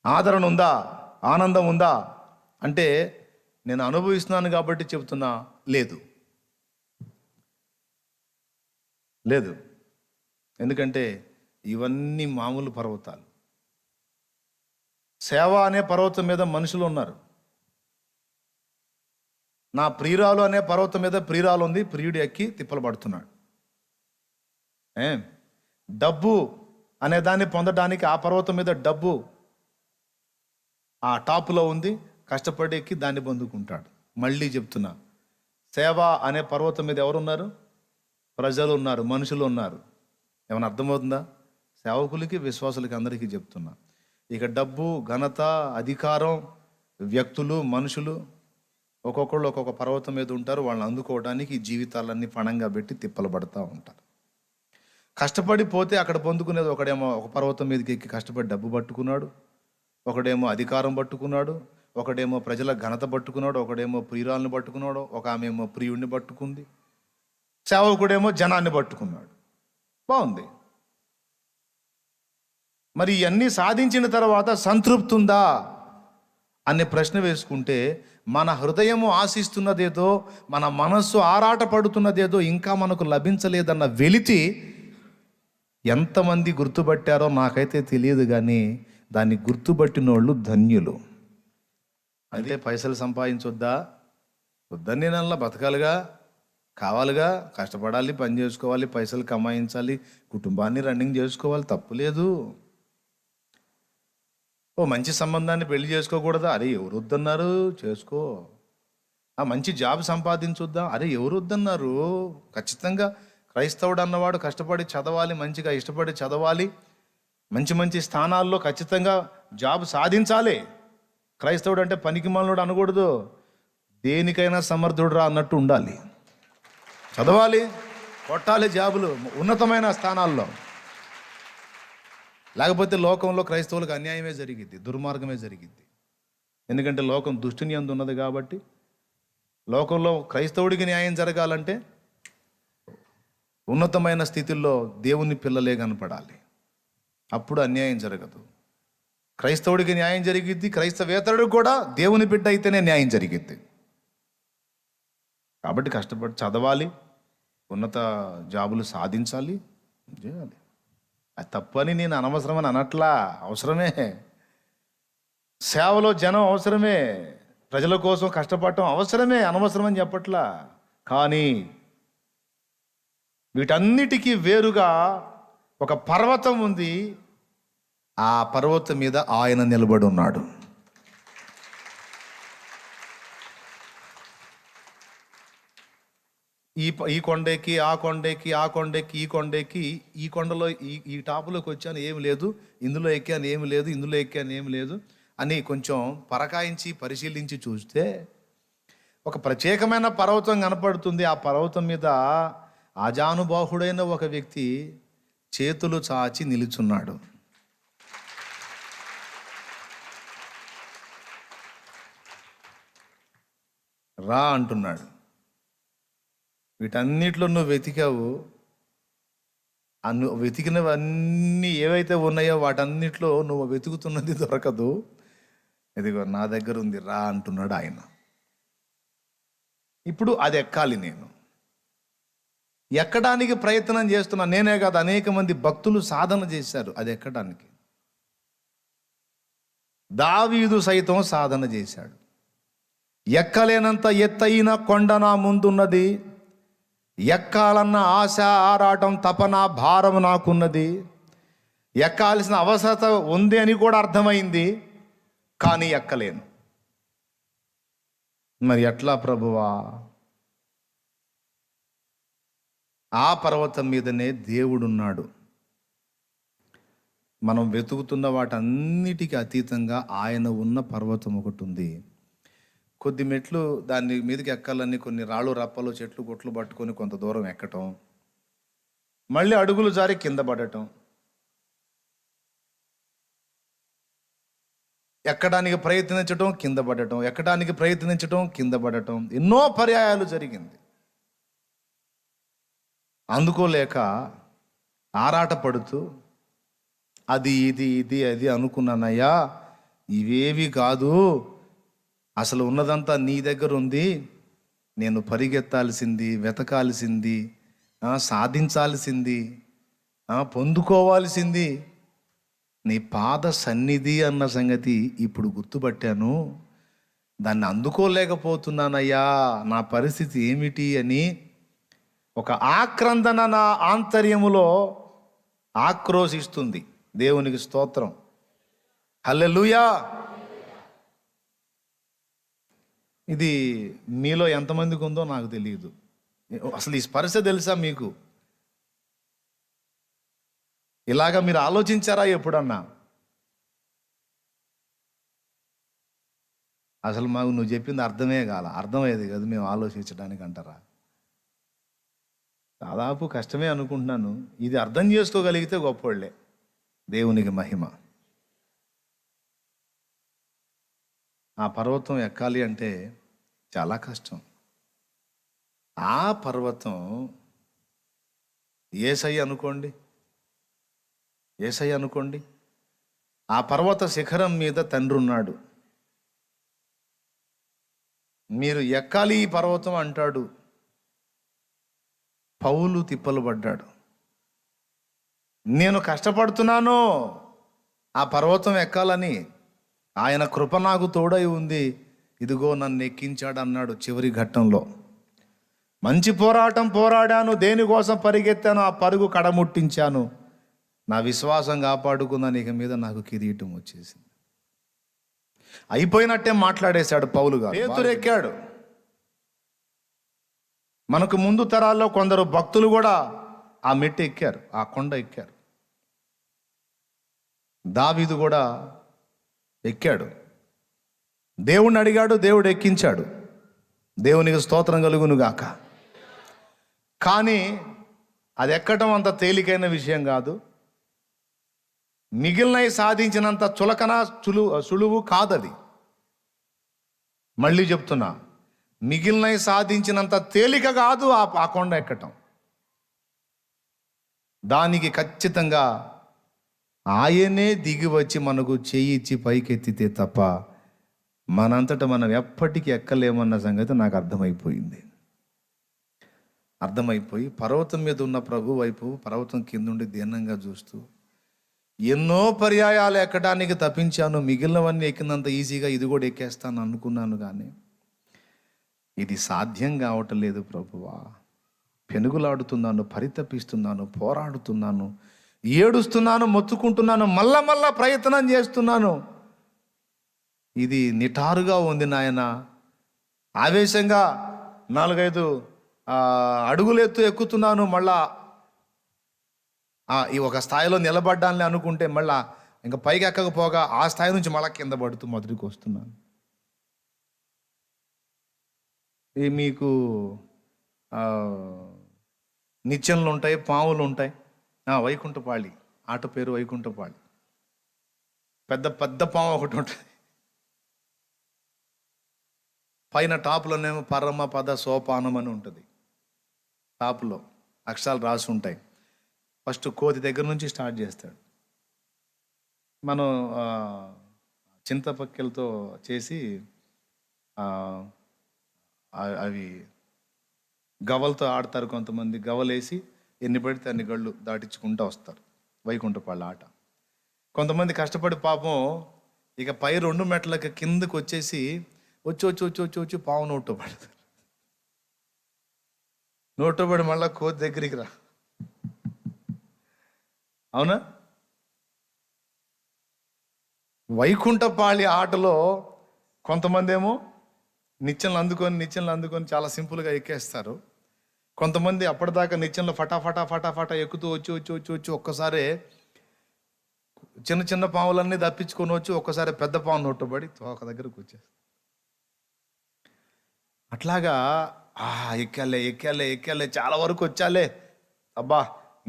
ఆదరణ ఉందా? ఆనందం ఉందా? అంటే నేను అనుభవిస్తున్నాను కాబట్టి చెబుతున్నా, లేదు. లేదు. ఎందుకంటే ఇవన్నీ మామూలు పర్వతాలు. సేవ అనే పర్వతం మీద మనుషులు ఉన్నారు. నా ప్రియురాలు అనే పర్వతం మీద ప్రియురాలు ఉంది, ప్రియుడు ఎక్కి తిప్పలు పడుతున్నాడు. డబ్బు అనే దాన్ని పొందడానికి ఆ పర్వతం మీద డబ్బు ఆ టాపులో ఉంది, కష్టపడి ఎక్కి దాన్ని పొందుకుంటాడు. మళ్ళీ చెప్తున్నా, సేవ అనే పర్వతం మీద ఎవరున్నారు? ప్రజలు ఉన్నారు, మనుషులు ఉన్నారు. ఏమైనా అర్థమవుతుందా? సేవకులకి, విశ్వాసులకి, అందరికీ చెప్తున్నా. ఇక డబ్బు, ఘనత, అధికారం, వ్యక్తులు, మనుషులు ఒక్కొక్కళ్ళు ఒక్కొక్క పర్వతం మీద ఉంటారు. వాళ్ళని అందుకోవడానికి జీవితాలన్నీ పణంగా పెట్టి తిప్పలు పడుతూ ఉంటారు. కష్టపడి పోతే అక్కడ పొందుకునేది, ఒకడేమో ఒక పర్వతం మీదకి ఎక్కి కష్టపడి డబ్బు పట్టుకున్నాడు, ఒకడేమో అధికారం పట్టుకున్నాడు, ఒకడేమో ప్రజల ఘనత పట్టుకున్నాడు, ఒకడేమో ప్రియురాలను పట్టుకున్నాడు, ఒక ఆమె ఏమో ప్రియుడిని పట్టుకుంది, సేవకుడేమో జనాన్ని పట్టుకున్నాడు. బాగుంది. మరి ఇవన్నీ సాధించిన తర్వాత సంతృప్తి ఉందా అనే ప్రశ్న వేసుకుంటే, మన హృదయము ఆశిస్తున్నదేదో, మన మనస్సు ఆరాట పడుతున్నదేదో ఇంకా మనకు లభించలేదన్న వెలితి ఎంతమంది గుర్తుపట్టారో నాకైతే తెలియదు, కానీ దాన్ని గుర్తుపట్టిన వాళ్ళు ధన్యులు. అంటే పైసలు సంపాదించొద్దా? వద్దని నేను అలా, బతకాలిగా, కావాలిగా, కష్టపడాలి, పని చేసుకోవాలి, పైసలు కమాయించాలి, కుటుంబాన్ని రన్నింగ్ చేసుకోవాలి, తప్పులేదు. మంచి సంబంధాన్ని పెళ్లి చేసుకోకూడదా? అరే ఎవరు వద్దన్నారు, చేసుకో. మంచి జాబ్ సంపాదించొద్దా? అరే ఎవరు వద్దన్నారు? ఖచ్చితంగా క్రైస్తవుడు అన్నవాడు కష్టపడి చదవాలి, మంచిగా ఇష్టపడి చదవాలి, మంచి మంచి స్థానాల్లో ఖచ్చితంగా జాబ్ సాధించాలి. క్రైస్తవుడు అంటే పనికిమాలినోడు అనకూడదు, దేనికైనా సమర్థుడు రా అన్నట్టు ఉండాలి. చదవాలి, కొట్టాలి జాబులు ఉన్నతమైన స్థానాల్లో. లేకపోతే లోకంలో క్రైస్తవులకు అన్యాయమే జరిగిద్ది, దుర్మార్గమే జరిగిద్ది. ఎందుకంటే లోకం దుష్టుని యందు ఉన్నది కాబట్టి. లోకంలో క్రైస్తవుడికి న్యాయం జరగాలంటే ఉన్నతమైన స్థితిలో దేవుని పిల్లలే కనపడాలి, అప్పుడు అన్యాయం జరగదు. క్రైస్తవుడికి న్యాయం జరిగిద్ది, క్రైస్తవేతరుడు కూడా దేవుని బిడ్డ అయితేనే న్యాయం జరిగిద్ది. కాబట్టి కష్టపడి చదవాలి, ఉన్నత జాబులు సాధించాలి, చేయాలి. అది తప్పని నేను అనవసరమని అనట్లా, అవసరమే. సేవలో జనం అవసరమే, ప్రజల కోసం కష్టపడటం అవసరమే, అనవసరమని చెప్పట్లా. కానీ వీటన్నిటికీ వేరుగా ఒక పర్వతం ఉంది, ఆ పర్వతం మీద ఆయన నిలబడి ఉన్నాడు. ఈ కొండెక్కి, ఆ కొండెక్కి, ఆ కొండెక్కి, ఈ కొండెక్కి, ఈ కొండలో ఈ టాపులోకి వచ్చాను ఏమి లేదు, ఇందులో ఎక్కాను ఏమి లేదు, ఇందులో ఎక్కాను ఏమి లేదు అని కొంచెం పరకాయించి పరిశీలించి చూస్తే ఒక ప్రత్యేకమైన పర్వతం కనపడుతుంది. ఆ పర్వతం మీద ఆజానుబాహుడైన ఒక వ్యక్తి చేతులు చాచి నిలుచున్నాడు. రా అంటున్నాడు. వీటన్నిటిలో నువ్వు వెతికావు, నువ్వు వెతికినవన్నీ ఏవైతే ఉన్నాయో వాటన్నిటిలో నువ్వు వెతుకుతున్నది దొరకదు, ఇదిగో నా దగ్గర ఉంది, రా అంటున్నాడు ఆయన. ఇప్పుడు అది ఎక్కాలి నేను. ఎక్కడానికి ప్రయత్నం చేస్తున్నా. నేనే కాదు, అనేక మంది భక్తులు సాధన చేశారు అది ఎక్కడానికి. దావీదు సైతం సాధన చేశాడు. ఎక్కలేనంత ఎత్తైన కొండ నా ముందున్నది, ఎక్కాలన్న ఆశ, ఆరాటం, తపన, భారం నాకున్నది. ఎక్కాల్సిన అవసరత ఉంది అని కూడా అర్థమైంది, కానీ ఎక్కలేను. మరి ఎట్లా ప్రభువా? ఆ పర్వతం మీదనే దేవుడున్నాడు. మనం వెతుకుతున్న వాటన్నిటికీ అతీతంగా ఆయన ఉన్న పర్వతం ఒకటి ఉంది. కొద్ది మెట్లు దాని మీదకి ఎక్కాలని కొన్ని రాళ్ళు రప్పలు చెట్లు కొట్లు పట్టుకొని కొంత దూరం ఎక్కటం, మళ్ళీ అడుగులు జారి కింద పడటం, ఎక్కడానికి ప్రయత్నించటం కింద పడటం, ఎక్కడానికి ప్రయత్నించటం కింద పడటం ఎన్నో పర్యాయాలు జరిగింది. అందుకోలేక ఆరాట పడుతూ అది ఇది ఇది అది అనుకున్నానయ్యా, ఇవేవి కాదు, అసలు ఉన్నదంతా నీ దగ్గర ఉంది. నేను పరిగెత్తాల్సింది, వెతకాల్సింది, సాధించాల్సింది, పొందుకోవాల్సింది నీ పాద సన్నిధి అన్న సంగతి ఇప్పుడు గుర్తుపట్టాను. దాన్ని అందుకోలేకపోతున్నానయ్యా, నా పరిస్థితి ఏమిటి అని ఒక ఆక్రందన నా ఆంతర్యములో ఆక్రోశిస్తుంది. దేవునికి స్తోత్రం, హల్లెలూయా. ఇది మీలో ఎంతమందికి ఉందో నాకు తెలియదు. అసలు ఈ స్పర్శ తెలుసా మీకు? ఇలాగా మీరు ఆలోచించారా ఎప్పుడన్నా? అసలు మాకు నువ్వు చెప్పింది అర్థమే కాల, అర్థమయ్యేది కదా మేము ఆలోచించడానికి అంటారా? దాదాపు కష్టమే అనుకుంటున్నాను. ఇది అర్థం చేసుకోగలిగితే గొప్పోళ్ళే. దేవునికి మహిమ. ఆ పర్వతం ఎక్కాలి అంటే చాలా కష్టం. ఆ పర్వతం యేసయ్య అనుకోండి, యేసయ్య అనుకోండి. ఆ పర్వత శిఖరం మీద తండ్రి ఉన్నాడు. మీరు ఎక్కాలి ఈ పర్వతం అంటాడు. పౌలు తిప్పలు పడ్డాడు. నేను కష్టపడుతున్నాను ఆ పర్వతం ఎక్కాలని, ఆయన కృప నాకు తోడై ఉంది, ఇదిగో నన్ను ఎక్కించాడు అన్నాడు చివరి ఘట్టంలో. మంచి పోరాటం పోరాడాను, దేనికోసం పరిగెత్తాను, ఆ పరుగు కడముట్టించాను, నా విశ్వాసం కాపాడుకున్నాను, ఇక మీద నాకు కిరీటం వచ్చేసింది. అయిపోయినట్టే మాట్లాడేశాడు పౌలు గారు. పేతురు ఎక్కాడు. మనకు ముందు తరాల్లో కొందరు భక్తులు కూడా ఆ మెట్టు ఎక్కారు, ఆ కొండ ఎక్కారు. దావీదు కూడా ఎక్కాడు. దేవుణ్ణి అడిగాడు, దేవుడు ఎక్కించాడు. దేవునికి స్తోత్రం కలుగును గాక. కానీ అది ఎక్కటం అంత తేలికైన విషయం కాదు. మిగిలినవి సాధించినంత చులకన సులువు కాదది. మళ్ళీ చెప్తున్నా, మిగిలినవి సాధించినంత తేలిక కాదు ఆ కొండ ఎక్కటం. దానికి ఖచ్చితంగా ఆయనే దిగి వచ్చి మనకు చెయ్యి ఇచ్చి పైకెత్తితే తప్ప మనంతటా మనం ఎప్పటికీ ఎక్కలేమన్న సంగతి నాకు అర్థమైపోయి పర్వతం మీద ఉన్న ప్రభు వైపు, పర్వతం కిందుండి దీనంగా చూస్తూ ఎన్నో పర్యాయాలు ఎక్కడానికి తప్పించాను, మిగిలినవన్నీ ఎక్కినంత ఈజీగా ఇది కూడా ఎక్కేస్తాను అనుకున్నాను, కానీ ఇది సాధ్యం కావటం లేదు ప్రభువా. పెనుగులాడుతున్నాను, పరితపిస్తున్నాను, పోరాడుతున్నాను, ఏడుస్తున్నాను, మొత్తుకుంటున్నాను, మళ్ళా ప్రయత్నం చేస్తున్నాను. ఇది నిటారుగా ఉంది నాయన. ఆవేశంగా 4-5 అడుగులెత్తు ఎక్కుతున్నాను, మళ్ళా ఈ ఒక స్థాయిలో నిలబడ్డాలని అనుకుంటే మళ్ళా ఇంకా పైకి ఎక్కకపోగా ఆ స్థాయి నుంచి మళ్ళా కింద పడుతూ మొదటికి వస్తున్నాను. మీకు నిచ్చెనలు ఉంటాయి, పాములు ఉంటాయి. వైకుంఠపాళి ఆట పేరు వైకుంఠపాళి. పెద్ద పెద్ద పాము ఒకటి ఉంటుంది. పైన టాప్లోనేమో పరమ పద సోపానం అని ఉంటుంది. టాప్లో అక్షరాలు రాసి ఉంటాయి. ఫస్ట్ కోతి దగ్గర నుంచి స్టార్ట్ చేస్తాడు. మనం చింతపక్కెలతో చేసి అవి గవ్వలతో ఆడతారు కొంతమంది. గవ్వలేసి ఎన్ని పడితే అన్ని గళ్ళు దాటించుకుంటూ వస్తారు. వైకుంఠపాళ్ళ ఆట. కొంతమంది కష్టపడి పాపం ఇక పై 2 మెట్లకి కిందకు వచ్చేసి వచ్చి పావు నోట్లో పడతారు. నోట్లో పడి మళ్ళా కోతి దగ్గరికి రా. అవునా? వైకుంఠపాళి ఆటలో కొంతమంది ఏమో నిచ్చెనలు అందుకొని చాలా సింపుల్గా ఎక్కేస్తారు. కొంతమంది అప్పటిదాకా నిచ్చెనలు ఫటాఫటా ఎక్కుతూ వచ్చి ఒక్కసారి చిన్న పాములన్నీ తప్పించుకొని వచ్చి ఒక్కసారి పెద్ద పాము నోట్టబడి ఒక దగ్గరకు వచ్చేస్తారు. అట్లాగా ఎక్కాలే చాలా వరకు వచ్చాలే, అబ్బా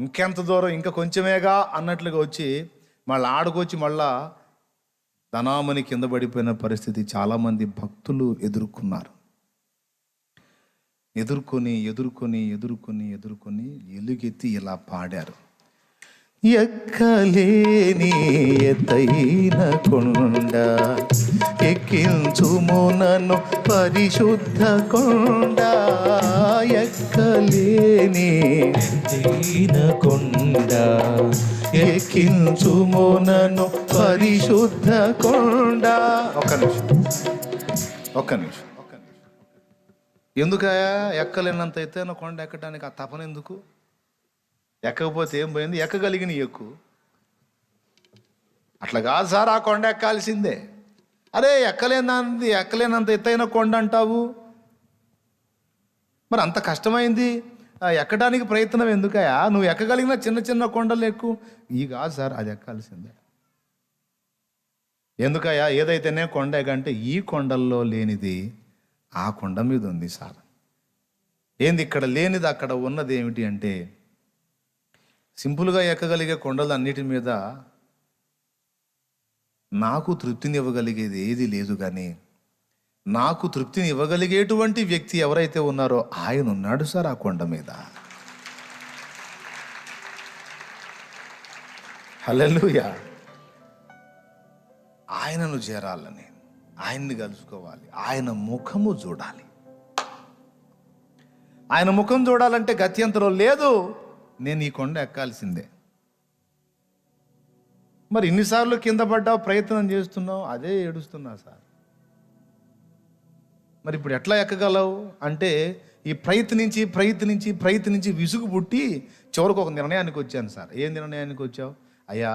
ఇంకెంత దూరం, ఇంకా కొంచెమేగా అన్నట్లుగా వచ్చి మళ్ళీ ఆడుకొచ్చి మళ్ళా ధనామని కింద పడిపోయిన పరిస్థితి చాలామంది భక్తులు ఎదుర్కొన్నారు. ఎదుర్కొని ఎలుగెత్తి ఇలా పాడారు. ఎక్కలేని ఎత్తైన కొండ ఎక్కించుము నన్ను పరిశుద్ధ కొండ, ఎక్కలేని ఎత్తైన కొండ ఎక్కించుము నన్ను పరిశుద్ధ కొండ. ఒక్క నిమిషం. ఎందుకయా ఎక్కలేనంత ఎత్తైన కొండ ఎక్కడానికి ఆ తపన ఎందుకు? ఎక్కకపోతే ఏం పోయింది? ఎక్కగలిగిన ఎక్కు. అట్లా కాదు సార్, ఆ కొండ ఎక్కాల్సిందే. అరే ఎక్కలేనంత ఎత్తైన కొండ అంటావు, మరి అంత కష్టమైంది ఎక్కడానికి ప్రయత్నం ఎందుకయా? నువ్వు ఎక్కగలిగిన చిన్న కొండలు ఎక్కు. ఈ కాదు సార్, అది ఎక్కాల్సిందే. ఎందుకయా? ఏదైతేనే కొండ ఎగంటే ఈ కొండల్లో లేనిది ఆ కొండ మీద ఉంది సార్. ఏంది ఇక్కడ లేనిది అక్కడ ఉన్నది ఏమిటి అంటే, సింపుల్గా ఎక్కగలిగే కొండలు అన్నిటి మీద నాకు తృప్తిని ఇవ్వగలిగేది ఏది లేదు, కానీ నాకు తృప్తిని ఇవ్వగలిగేటువంటి వ్యక్తి ఎవరైతే ఉన్నారో ఆయన ఉన్నాడు సార్ ఆ కొండ మీద. హల్లెలూయా. ఆయనను చేరాలని, ఆయన్ని కలుసుకోవాలి, ఆయన ముఖము చూడాలి. ఆయన ముఖం చూడాలంటే గత్యంతరం లేదు, నేను ఈ కొండ ఎక్కాల్సిందే. మరి ఇన్నిసార్లు కింద పడ్డావు, ప్రయత్నం చేస్తున్నావు, అదే ఏడుస్తున్నా సార్. మరి ఇప్పుడు ఎట్లా ఎక్కగలవు అంటే, ఈ ప్రయత్నించి విసుగు పుట్టి చివరికి ఒక నిర్ణయానికి వచ్చాను సార్. ఏ నిర్ణయానికి వచ్చావు? అయ్యా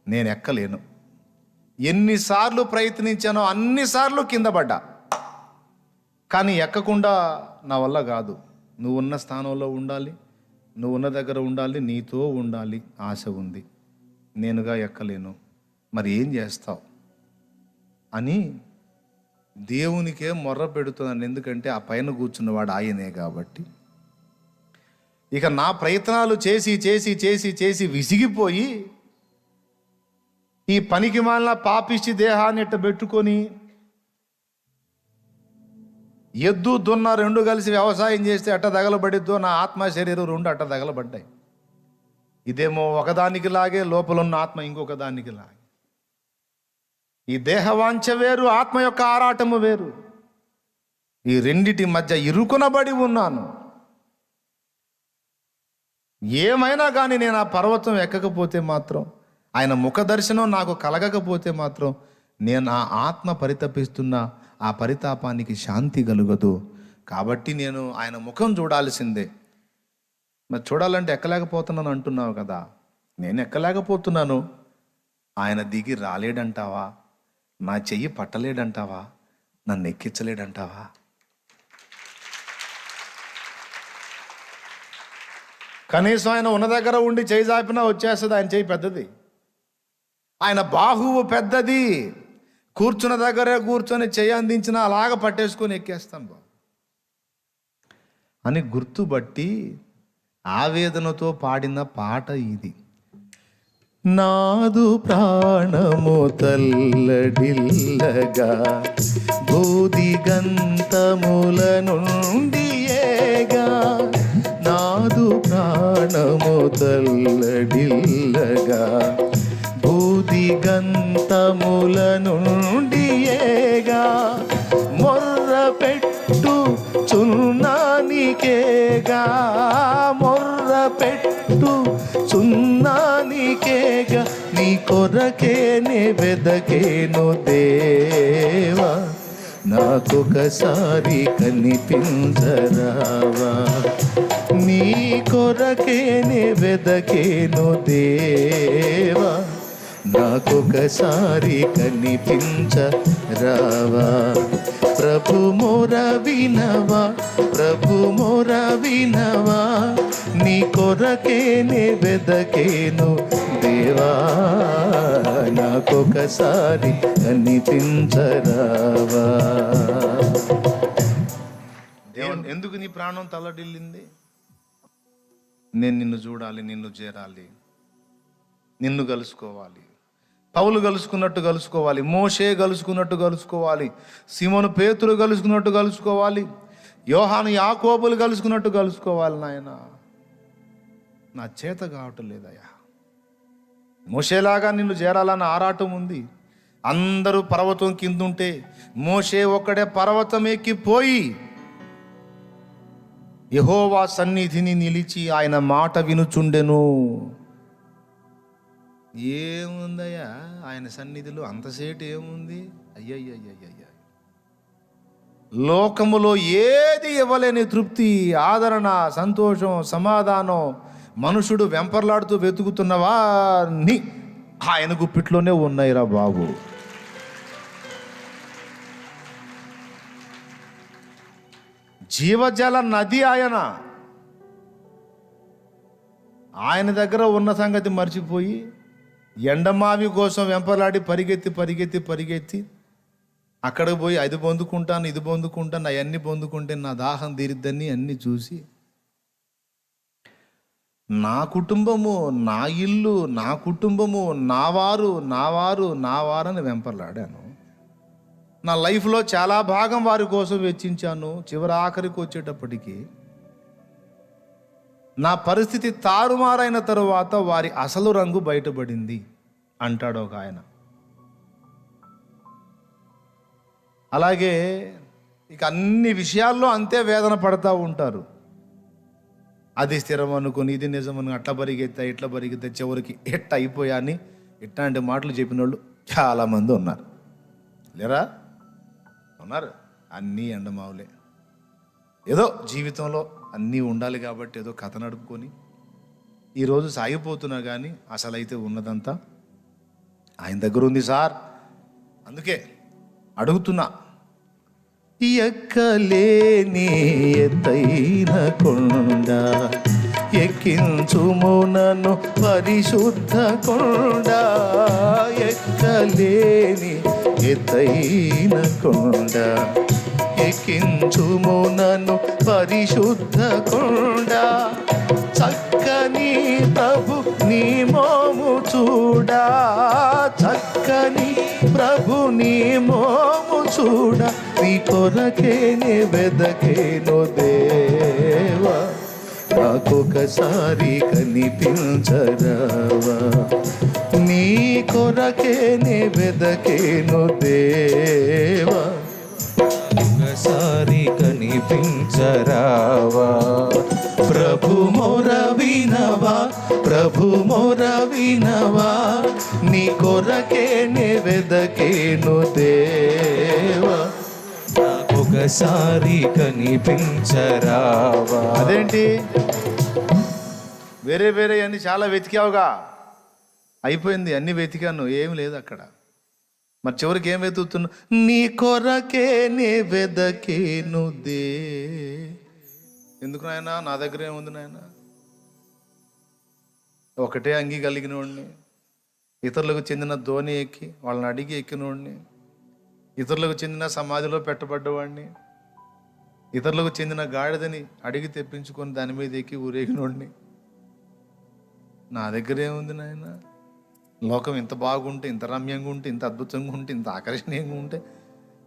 నేను ఎక్కలేను. ఎన్నిసార్లు ప్రయత్నించానో అన్నిసార్లు కింద పడ్డా, కానీ ఎక్కకుండా నా వల్ల కాదు. నువ్వు ఉన్న స్థానంలో ఉండాలి, నువ్వు ఉన్న దగ్గర ఉండాలి, నీతో ఉండాలి ఆశ ఉంది. నేనుగా ఎక్కలేను, మరి ఏం చేస్తావు అని దేవునికే మొర్ర పెడుతున్నాను. ఎందుకంటే ఆ పైన కూర్చున్నవాడు ఆయనే కాబట్టి. ఇక నా ప్రయత్నాలు చేసి విసిగిపోయి ఈ పనికి మాలిన పాపిష్టి దేహాన్ని ఇట్ట పెట్టుకొని, ఎద్దు దున్న 2 కలిసి వ్యవసాయం చేస్తే అట్ట తగలబడిద్దో, నా ఆత్మ శరీరం 2 అట్ట తగలబడ్డాయి. ఇదేమో ఒకదానికి లాగే, లోపల ఉన్న ఆత్మ ఇంకొక దానికి లాగే. ఈ దేహవాంఛ వేరు, ఆత్మ యొక్క ఆరాటము వేరు. ఈ రెండిటి మధ్య ఇరుకునబడి ఉన్నాను. ఏమైనా కానీ నేను ఆ పర్వతం ఎక్కకపోతే మాత్రం, ఆయన ముఖ దర్శనం నాకు కలగకపోతే మాత్రం, నేను ఆ ఆత్మ పరితపిస్తున్న ఆ పరితాపానికి శాంతి కలుగదు. కాబట్టి నేను ఆయన ముఖం చూడాల్సిందే. మరి చూడాలంటే ఎక్కలేకపోతున్నాను అంటున్నావు కదా, నేను ఎక్కలేకపోతున్నాను. ఆయన దిగి రాలేడంటావా? నా చెయ్యి పట్టలేడంటావా? నన్ను ఎక్కించలేడంటావా? కనీసం ఆయన ఉన్న దగ్గర ఉండి చేయి జాపినా వచ్చేస్తుంది. ఆయన చెయ్యి పెద్దది, ఆయన బాహువు పెద్దది. కూర్చున్న దగ్గరే కూర్చొని చెయ్యి అందించిన అలాగ పట్టేసుకొని ఎక్కేస్తాను బాబు అని గుర్తుబట్టి ఆవేదనతో పాడిన పాట ఇది. నాదు ప్రాణము తల్లడిల్లగా బోధిగంతముల నుండి ఏగా, నాదు ప్రాణము తల్లడిల్లగా బోధిగంతముల నుండి ఏగా, మొర్ర పెట్టు సున్నానికేగా మొర్ర పెట్టు సున్నానికేగా నీ కొరకేనే వెదకేను దేవా నాకొకసారి కనిపించరావా నీ కొరకేనే వెదకేను దేవా నాకొకసారి కనిపించరావా ప్రభు మొర వినవా ప్రభు మొర వినవా నీ కొరకేనే వెదకేను దేవా నాకొకసారి కనిపించరావా. దేవుని ఎందుకు నీ ప్రాణం తల్లడిల్లింది? నేను నిన్ను చూడాలి, నిన్ను చేరాలి, నిన్ను కలుసుకోవాలి. పౌలు కలుసుకున్నట్టు కలుసుకోవాలి, మోషే కలుసుకున్నట్టు కలుసుకోవాలి, సీమోను పేతురు కలుసుకున్నట్టు కలుసుకోవాలి, యోహాను యాకోబులు కలుసుకున్నట్టు కలుసుకోవాలి. నాయన నా చేత కావటం లేదయ్యా. మోషేలాగా నిన్ను చేరాలన్న ఆరాటం ఉంది. అందరూ పర్వతం కిందుంటే మోషే ఒక్కడే పర్వతం ఎక్కిపోయి యెహోవా సన్నిధిని నిలిచి ఆయన మాట వినుచుండెను. ఏముందయ్యా ఆయన సన్నిధిలో అంతసేటు ఏముంది? అయ్యయ్యయ్యయ్య, లోకములో ఏది ఇవ్వలేని తృప్తి, ఆదరణ, సంతోషం, సమాధానం మనుషుడు వెంపర్లాడుతూ వెతుకుతున్నవాన్ని ఆయన గుప్పిట్లోనే ఉన్నాయిరా బాబు. జీవజల నది ఆయన దగ్గర ఉన్న సంగతి మర్చిపోయి ఎండమావి కోసం వెంపలాడి పరిగెత్తి అక్కడికి పోయి అది పొందుకుంటాను ఇది పొందుకుంటాను అవన్నీ పొందుకుంటే నా దాహం తీరిద్దని అన్నీ చూసి నా కుటుంబము, నా ఇల్లు, నా కుటుంబము, నా వారని వెంపర్లాడాను. నా లైఫ్లో చాలా భాగం వారి కోసం వెచ్చించాను. చివరి ఆఖరికి వచ్చేటప్పటికి నా పరిస్థితి తారుమారైన తరువాత వారి అసలు రంగు బయటపడింది అంటాడు ఒక ఆయన. అలాగే ఇక అన్ని విషయాల్లో అంతే వేదన పడతా ఉంటారు. అది స్థిరం అనుకుని ఇది నిజమని అట్లా పరిగెత్తా ఇట్లా పరిగెత్తా చివరికి ఎట్ట అయిపోయా అని ఇట్లాంటి మాటలు చెప్పిన వాళ్ళు చాలామంది ఉన్నారు. లేరా? ఉన్నారు. అన్నీ ఎండమావులే. ఏదో జీవితంలో అన్నీ ఉండాలి కాబట్టి ఏదో కథ నడుపుకొని ఈరోజు సాగిపోతున్నా కానీ అసలైతే ఉన్నదంతా ఆయన దగ్గర ఉంది సార్. అందుకే అడుగుతున్నా, ఎక్కలేని ఎత్తైన కొండ ఎక్కించుము నన్ను పరిశుద్ధ కొండ, ఎక్కలేని ఎత్తైన కొండ ఎక్కించుము నన్ను పరిశుద్ధ కొండ, చక్కని ప్రభు నీ మోము చూడా, చక్కని ప్రభు నీ మోము చూడ, నీ కొరకేనే వెదకేను దేవా నాకొకసారి కనిపించరావా, నీ కొరకేనే వెదకేను దేవా ఒకసారి కనిపించరావా. ప్రభు మొర వినవా, ప్రభు మొర వినవా, నీ కొరకేనే వెదకేను దేవా ఒకసారి కనిపించరావా. అదేంటి వేరే వేరే అన్ని చాలా వెతికావుగా, అయిపోయింది, అన్ని వెతికాను, ఏం లేదు అక్కడ. మరి చివరికి ఏం వెతుకుతున్నా? నీ కొరకేనే వెదకేను దే. ఎందుకు నాయన? నా దగ్గర ఏముంది నాయన? ఒకటే అంగీ కలిగినోడిని, ఇతరులకు చెందిన ధోని ఎక్కి వాళ్ళని అడిగి ఎక్కినోడిని, ఇతరులకు చెందిన సమాధిలో పెట్టబడ్డవాడిని, ఇతరులకు చెందిన గాడిదని అడిగి తెప్పించుకొని దాని మీద ఎక్కి ఊరేగినోడిని. నా దగ్గర ఏముంది నాయన? లోకం ఇంత బాగుంటే, ఇంత రమ్యంగా ఉంటే, ఇంత అద్భుతంగా ఉంటే, ఇంత ఆకర్షణీయంగా ఉంటే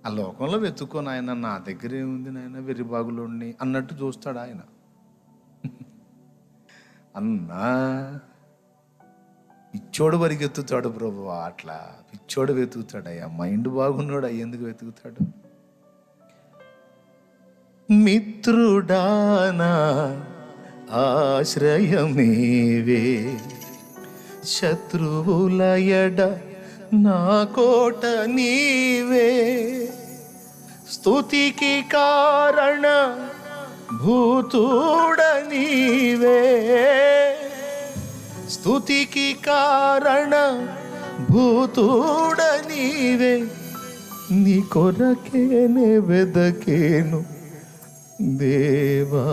ఆ లోకంలో వెతుక్కొని ఆయన నా దగ్గర ఏముంది నాయన వెర్రి బాగులోని అన్నట్టు చూస్తాడు ఆయన. అన్నా పిచ్చోడు పరిగెత్తుతాడు ప్రభు, అట్లా పిచ్చోడు వెతుకుతాడు. అయ్యా మైండ్ బాగున్నాడు, ఎందుకు వెతుకుతాడు? మిత్రుడానా ఆశ్రయమేవే, శత్రువుల ఎడ నా కోట నీవే, స్తుతికి కారణ భూతుడ నీవే, స్తుతికి కారణ భూతుడ నీవే, నీ కొరకేనే వెదకేను దేవా,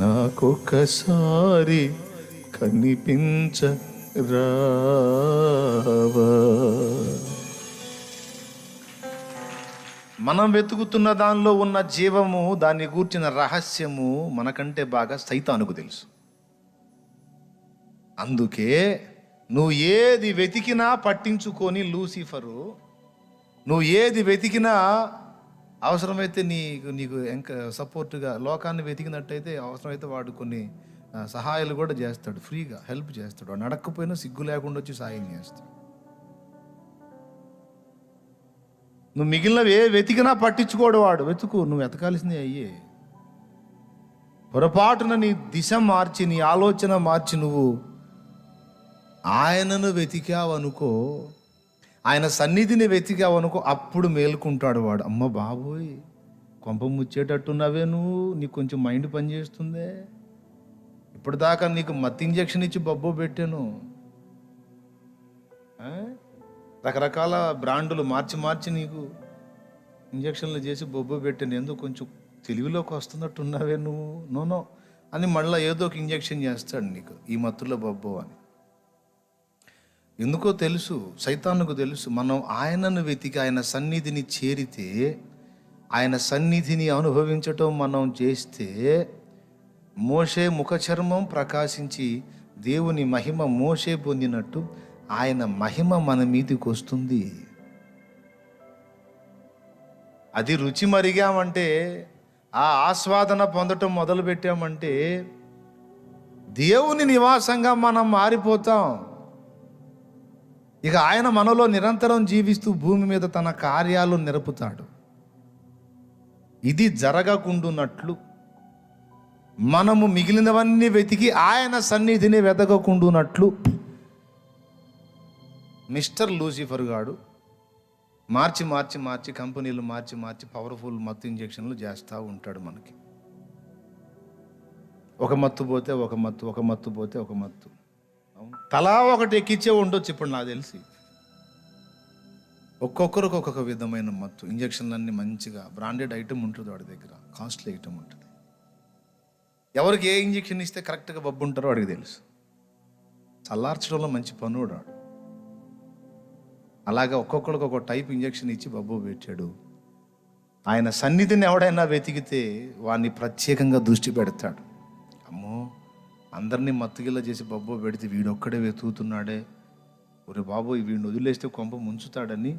నాకొకసారి కనిపించరావా. మనం వెతుకుతున్న దానిలో ఉన్న జీవము, దాన్ని గూర్చిన రహస్యము మనకంటే బాగా సైతానుకు తెలుసు. అందుకే నువ్వు ఏది వెతికినా పట్టించుకొని లూసిఫరు, నువ్వు ఏది వెతికినా అవసరమైతే నీకు ఇంకా సపోర్ట్గా లోకాన్ని వెతికినట్టయితే అవసరమైతే వాడు కొన్ని సహాయాలు కూడా చేస్తాడు, ఫ్రీగా హెల్ప్ చేస్తాడు. వాడు నడకపోయినా సిగ్గు లేకుండా వచ్చి సాయం చేస్తాడు. నువ్వు మిగిలినవి ఏ వెతికినా పట్టించుకోడు వాడు. వెతుకు, నువ్వు వెతకాల్సిందే అయ్యే. పొరపాటున నీ దిశ మార్చి, నీ ఆలోచన మార్చి నువ్వు ఆయనను వెతికావనుకో, ఆయన సన్నిధిని వెతికావనుకో, అప్పుడు మేలుకుంటాడు వాడు. అమ్మ బాబోయ్, కొంప ముచ్చేటట్టున్నావే నువ్వు, నీకు కొంచెం మైండ్ పనిచేస్తుందే, ఇప్పటిదాకా నీకు మత్తు ఇంజక్షన్ ఇచ్చి బొబ్బో పెట్టాను, రకరకాల బ్రాండులు మార్చి నీకు ఇంజక్షన్లు చేసి బొబ్బో పెట్టాను, ఎందుకు కొంచెం తెలివిలోకి వస్తున్నట్టున్నావే నువ్వు, నోనో అని మళ్ళీ ఏదో ఒక ఇంజక్షన్ చేస్తాడు నీకు, ఈ మత్తులో బొబ్బో అని. ఎందుకో తెలుసు, సైతానుకు తెలుసు. మనం ఆయనను వెతికి ఆయన సన్నిధిని చేరితే, ఆయన సన్నిధిని అనుభవించటం మనం చేస్తే, మోషే ముఖచర్మం ప్రకాశించి దేవుని మహిమ మోషే పొందినట్టు ఆయన మహిమ మన మీదికి వస్తుంది. అది రుచి మరిగామంటే, ఆ ఆస్వాదన పొందటం మొదలు పెట్టామంటే దేవుని నివాసంగా మనం మారిపోతాం. ఇక ఆయన మనలో నిరంతరం జీవిస్తూ భూమి మీద తన కార్యాలు నిరపుతాడు. ఇది జరగకుండునట్లు మనము మిగిలినవన్నీ వెతికి ఆయన సన్నిధిని వెతకకుండునట్లు మిస్టర్ లూసిఫర్ గాడు మార్చి కంపెనీలు మార్చి పవర్ఫుల్ మత్తు ఇంజక్షన్లు చేస్తూ ఉంటాడు మనకి. ఒక మత్తు పోతే ఒక మత్తు పోతే ఒక మత్తు, తలా ఒకటి ఎక్కిచ్చే ఉండొచ్చు. ఇప్పుడు నాకు తెలిసి ఒక్కొక్కరికి ఒక్కొక్క విధమైన మత్తు ఇంజక్షన్లన్నీ మంచిగా బ్రాండెడ్ ఐటమ్ ఉంటుంది వాడి దగ్గర, కాస్ట్లీ ఐటమ్ ఉంటుంది. ఎవరికి ఏ ఇంజక్షన్ ఇస్తే కరెక్ట్గా బొబ్బు ఉంటారో వాడికి తెలుసు. చల్లార్చడంలో మంచి పనుడు వాడు. అలాగా ఒక్కొక్కరికి ఒక్కొక్క టైప్ ఇంజక్షన్ ఇచ్చి బొబ్బు పెట్టాడు. ఆయన సన్నిధిని ఎవడైనా వెతికితే వాడిని ప్రత్యేకంగా దృష్టి పెడతాడు. అమ్మో, అందరినీ మత్తుగిల్ల చేసి బొబ్బో పెడితే వీడొక్కడే వెతుకుతున్నాడే, ఒరే బాబు వీడిని వదిలేస్తే కొంప ముంచుతాడని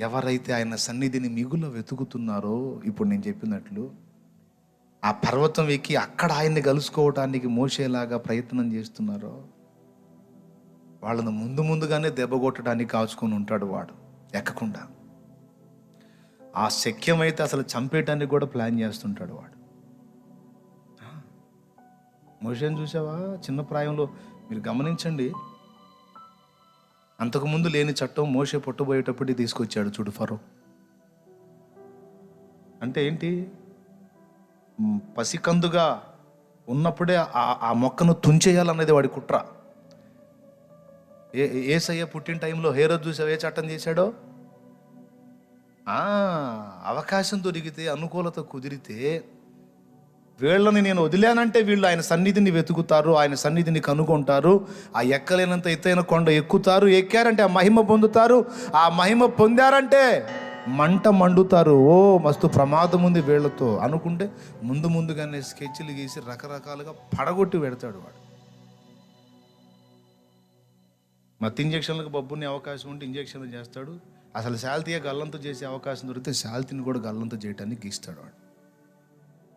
ఎవరైతే ఆయన సన్నిధిని మిగుల వెతుకుతున్నారో, ఇప్పుడు నేను చెప్పినట్లు ఆ పర్వతం ఎక్కి అక్కడ ఆయన్ని కలుసుకోవటానికి మోసేలాగా ప్రయత్నం చేస్తున్నారో, వాళ్ళను ముందుగానే దెబ్బ కొట్టడానికి కాచుకొని ఉంటాడు వాడు ఎక్కకుండా. ఆ శక్యమైతే అసలు చంపేయటానికి కూడా ప్లాన్ చేస్తుంటాడు వాడు. మోషేని చూసావా? చిన్న ప్రాయంలో మీరు గమనించండి, అంతకుముందు లేని చట్టం మోషే పుట్టబోయేటప్పుడు తీసుకొచ్చాడు చూడు ఫరో. అంటే ఏంటి? పసికందుగా ఉన్నప్పుడే ఆ మొక్కను తుంచేయాలన్నది వాడి కుట్ర. ఏసయ్య పుట్టిన టైంలో హేరోదు చూసావు ఏ చట్టం చేశాడో? అవకాశం దొరికితే, అనుకూలత కుదిరితే, వీళ్ళని నేను వదిలానంటే వీళ్ళు ఆయన సన్నిధిని వెతుకుతారు, ఆయన సన్నిధిని కనుగొంటారు, ఆ ఎక్కలేనంత ఎత్తైన కొండ ఎక్కుతారు, ఎక్కారంటే ఆ మహిమ పొందుతారు, ఆ మహిమ పొందారంటే మంట మండుతారు. ఓ మస్తు ప్రమాదం ఉంది వీళ్ళతో అనుకుంటే ముందుగానే స్కెచ్లు గీసి రకరకాలుగా పడగొట్టి పెడతాడు వాడు. మత్తు ఇంజక్షన్లకు బొబ్బుని అవకాశం ఉంటే ఇంజక్షన్లు చేస్తాడు. అసలు శాల్తీగా గల్లంతో చేసే అవకాశం దొరికితే శాల్తీని కూడా గల్లంతో చేయటానికి గీస్తాడు వాడు.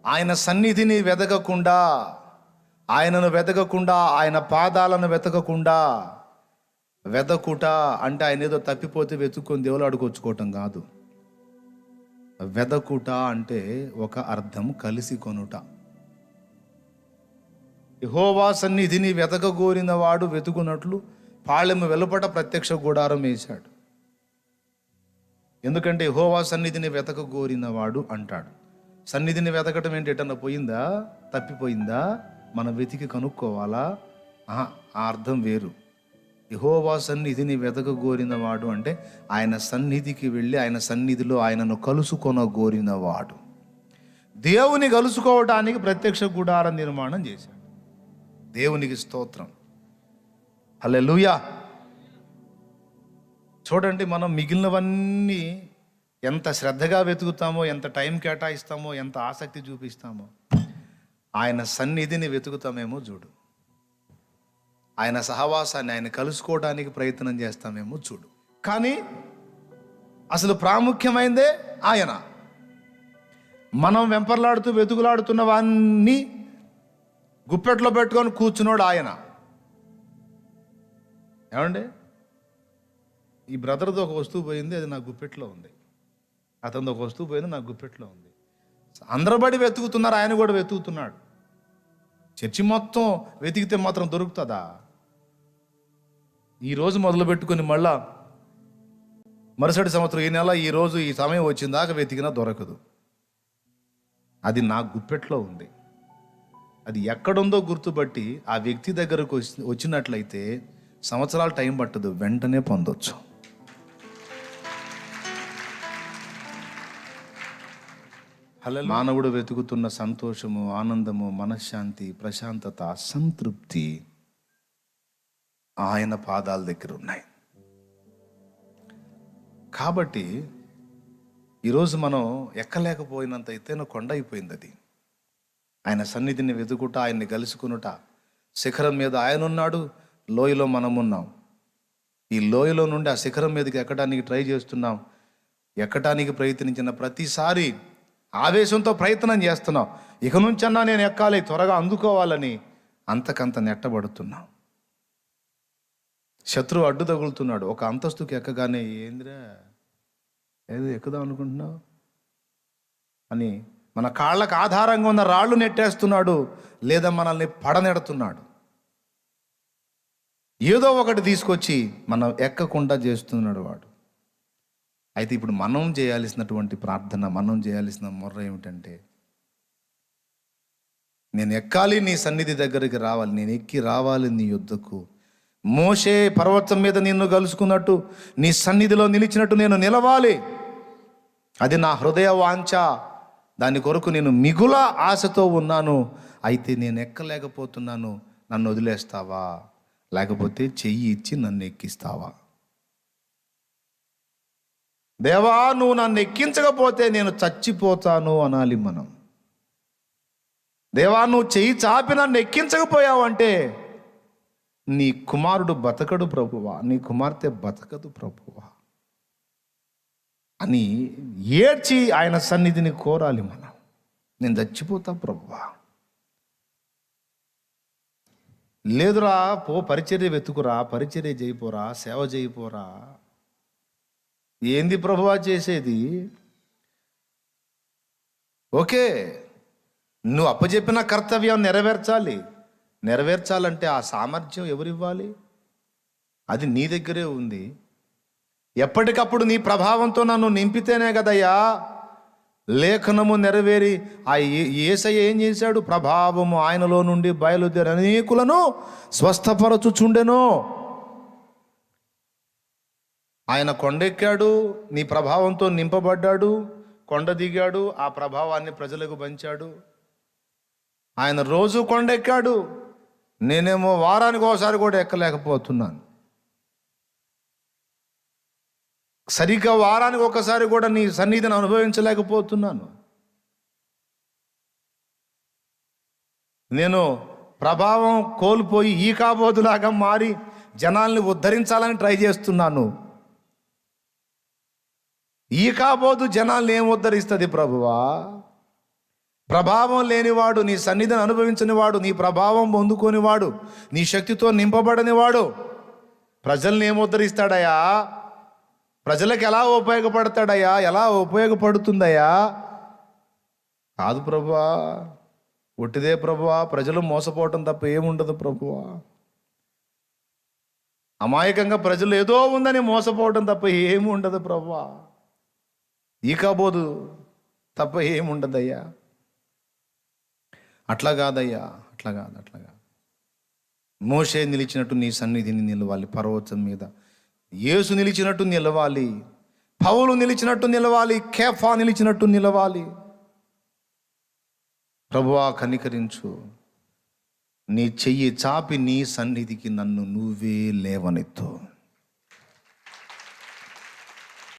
ఆయన సన్నిధిని వెతకకుండా, ఆయనను వెతకకుండా, ఆయన పాదాలను వెతకకుండా, వెతకుట అంటే ఆయన ఏదో తప్పిపోతే వెతుక్కొని దేవులాడుకొచ్చుకోవటం కాదు. వెదకుట అంటే ఒక అర్థం కలిసి కొనుట. యెహోవా సన్నిధిని వెతకగోరిన వాడు వెతుకున్నట్లు పాళెము వెలుపట ప్రత్యక్ష గుడారం వేశాడు. ఎందుకంటే యెహోవా సన్నిధిని వెతకగోరిన వాడు అంటాడు. సన్నిధిని వెతకటం ఏంటి? ఎటన్నా పోయిందా, తప్పిపోయిందా, మనం వెతికి కనుక్కోవాలా? ఆ అర్థం వేరు. యెహోవా సన్నిధిని వెతకగోరిన వాడు అంటే ఆయన సన్నిధికి వెళ్ళి ఆయన సన్నిధిలో ఆయనను కలుసుకొనగోరిన వాడు. దేవుని కలుసుకోవడానికి ప్రత్యక్ష గుడార నిర్మాణం చేశాడు. దేవునికి స్తోత్రం, హల్లెలూయా. చూడండి, మనం మిగిలినవన్నీ ఎంత శ్రద్ధగా వెతుకుతామో, ఎంత టైం కేటాయిస్తామో, ఎంత ఆసక్తి చూపిస్తామో, ఆయన సన్నిధిని వెతుకుతామేమో చూడు. ఆయన సహవాసాన్ని, ఆయన కలుసుకోవడానికి ప్రయత్నం చేస్తామేమో చూడు. కానీ అసలు ప్రాముఖ్యమైందే ఆయన. మనం వెంపర్లాడుతూ వెతుకులాడుతున్న వాన్ని గుప్పెట్లో పెట్టుకొని కూర్చున్నాడు ఆయన. ఏమండి, ఈ బ్రదర్తో ఒక వస్తువు పోయింది, అది నా గుప్పెట్లో ఉంది. అతనితో ఒక వస్తువు పోయింది, నా గుప్పెట్లో ఉంది. అందరూ బడి వెతుకుతున్నారు, ఆయన కూడా వెతుకుతున్నాడు. చర్చి మొత్తం వెతికితే మాత్రం దొరుకుతుందా? ఈరోజు మొదలు పెట్టుకొని మళ్ళా మరుసటి సంవత్సరం ఈ నెల ఈ రోజు ఈ సమయం వచ్చిందాక వెతికినా దొరకదు. అది నా గుప్పెట్లో ఉంది. అది ఎక్కడుందో గుర్తుపట్టి ఆ వ్యక్తి దగ్గరకు వచ్చినట్లయితే సంవత్సరాలు టైం పట్టదు, వెంటనే పొందొచ్చు. మానవుడు వెతుకుతున్న సంతోషము, ఆనందము, మనశ్శాంతి, ప్రశాంతత, సంతృప్తి ఆయన పాదాల దగ్గర ఉన్నాయి. కాబట్టి ఈరోజు మనం ఎక్కలేకపోయినంత ఎత్తైన కొండ అయిపోయింది అది. ఆయన సన్నిధిని వెతుకుట, ఆయన్ని కలుసుకునుట. శిఖరం మీద ఆయన ఉన్నాడు, లోయలో మనం ఉన్నాం. ఈ లోయలో నుండి ఆ శిఖరం మీదకి ఎక్కడానికి ట్రై చేస్తున్నాం. ఎక్కడానికి ప్రయత్నించిన ప్రతిసారి ఆవేశంతో ప్రయత్నం చేస్తున్నాం. ఇక నుంచన్నా నేను ఎక్కాలి, త్వరగా అందుకోవాలని అంతకంత నెట్టబడుతున్నాం. శత్రువు అడ్డు తగులుతున్నాడు. ఒక అంతస్తుకి ఎక్కగానే ఏందిరా ఏదో ఎక్కుదాం అనుకుంటున్నావు అని మన కాళ్ళకు ఆధారంగా ఉన్న రాళ్ళు నెట్టేస్తున్నాడు, లేదా మనల్ని పడనెడుతున్నాడు. ఏదో ఒకటి తీసుకొచ్చి మనం ఎక్కకుండా చేస్తున్నాడు వాడు. అయితే ఇప్పుడు మనం చేయాల్సినటువంటి ప్రార్థన, మనం చేయాల్సిన మొర్ర ఏమిటంటే, నేను ఎక్కాలి, నీ సన్నిధి దగ్గరికి రావాలి, నేను ఎక్కి రావాలి నీ యుద్ధకు. మోషే పర్వతం మీద నిన్ను కలుసుకున్నట్టు, నీ సన్నిధిలో నిలిచినట్టు నేను నిలవాలి. అది నా హృదయ వాంఛ. దాని కొరకు నేను మిగుల ఆశతో ఉన్నాను. అయితే నేను ఎక్కలేకపోతున్నాను. నన్ను వదిలేస్తావా, లేకపోతే చెయ్యి ఇచ్చి నన్ను ఎక్కిస్తావా? దేవా, నువ్వు నన్ను ఎక్కించకపోతే నేను చచ్చిపోతాను అనాలి మనం. దేవా, నువ్వు చెయ్యి చాపి నన్ను ఎక్కించకపోయావంటే నీ కుమారుడు బతకడు ప్రభువా, నీ కుమార్తె బతకదు ప్రభువా అని ఏడ్చి ఆయన సన్నిధిని కోరాలి మనం. నేను చచ్చిపోతా ప్రభువా. లేదురా, పో పరిచర్య వెతుకురా, పరిచర్య చేయిపోరా, సేవ చేయిపోరా. ఏంది ప్రభువా చేసేది? ఓకే, నువ్వు అప్పచెప్పిన కర్తవ్యం నెరవేర్చాలి. నెరవేర్చాలంటే ఆ సామర్థ్యం ఎవరివ్వాలి? అది నీ దగ్గరే ఉంది. ఎప్పటికప్పుడు నీ ప్రభావంతో నన్ను నింపితేనే కదయ్యా లేఖనము నెరవేరి ఆ యేసయ్య ఏం చేశాడు? ప్రభావము ఆయనలో నుండి బయలుదేరి అనేకులను స్వస్థపరచుచుండెను. ఆయన కొండెక్కాడు, నీ ప్రభావంతో నింపబడ్డాడు. కొండ దిగాడు, ఆ ప్రభావాన్ని ప్రజలకు పంచాడు. ఆయన రోజు కొండెక్కాడు, నేనేమో వారానికి ఒకసారి కూడా ఎక్కలేకపోతున్నాను. సరిగ్గా వారానికి ఒకసారి కూడా నీ సన్నిధిని అనుభవించలేకపోతున్నాను. నేను ప్రభావం కోల్పోయి ఈ కాబోతులాగా మారి జనాల్ని ఉద్ధరించాలని ట్రై చేస్తున్నాను. ఈ కాబోతు జనాల్ని ఏం ఉద్ధరిస్తుంది ప్రభువా? ప్రభావం లేనివాడు, నీ సన్నిధిని అనుభవించని వాడు, నీ ప్రభావం పొందుకోనివాడు, నీ శక్తితో నింపబడని వాడు ప్రజల్ని ఏం ఉద్ధరిస్తాడయా? ప్రజలకు ఎలా ఉపయోగపడతాడయ్యా, ఎలా ఉపయోగపడుతుందయ్యా? కాదు ప్రభువా, ఒట్టిదే ప్రభువా, ప్రజలు మోసపోవటం తప్ప ఏముండదు ప్రభువా. అమాయకంగా ప్రజలు ఏదో ఉందని మోసపోవటం తప్ప ఏమి ఉండదు ప్రభువా. ఈ కాబోదు తప్ప ఏముండదయ్యా. అట్లా కాదయ్యా, అట్లా కాదు. మోషే నిలిచినట్టు నీ సన్నిధిని నిలవాలి పర్వతం మీద. యేసు నిలిచినట్టు నిలవాలి, పౌలు నిలిచినట్టు నిలవాలి, కేఫా నిలిచినట్టు నిలవాలి. ప్రభువా కనికరించు, నీ చెయ్యి చాపి నీ సన్నిధికి నన్ను నువ్వే లేవనెత్తు.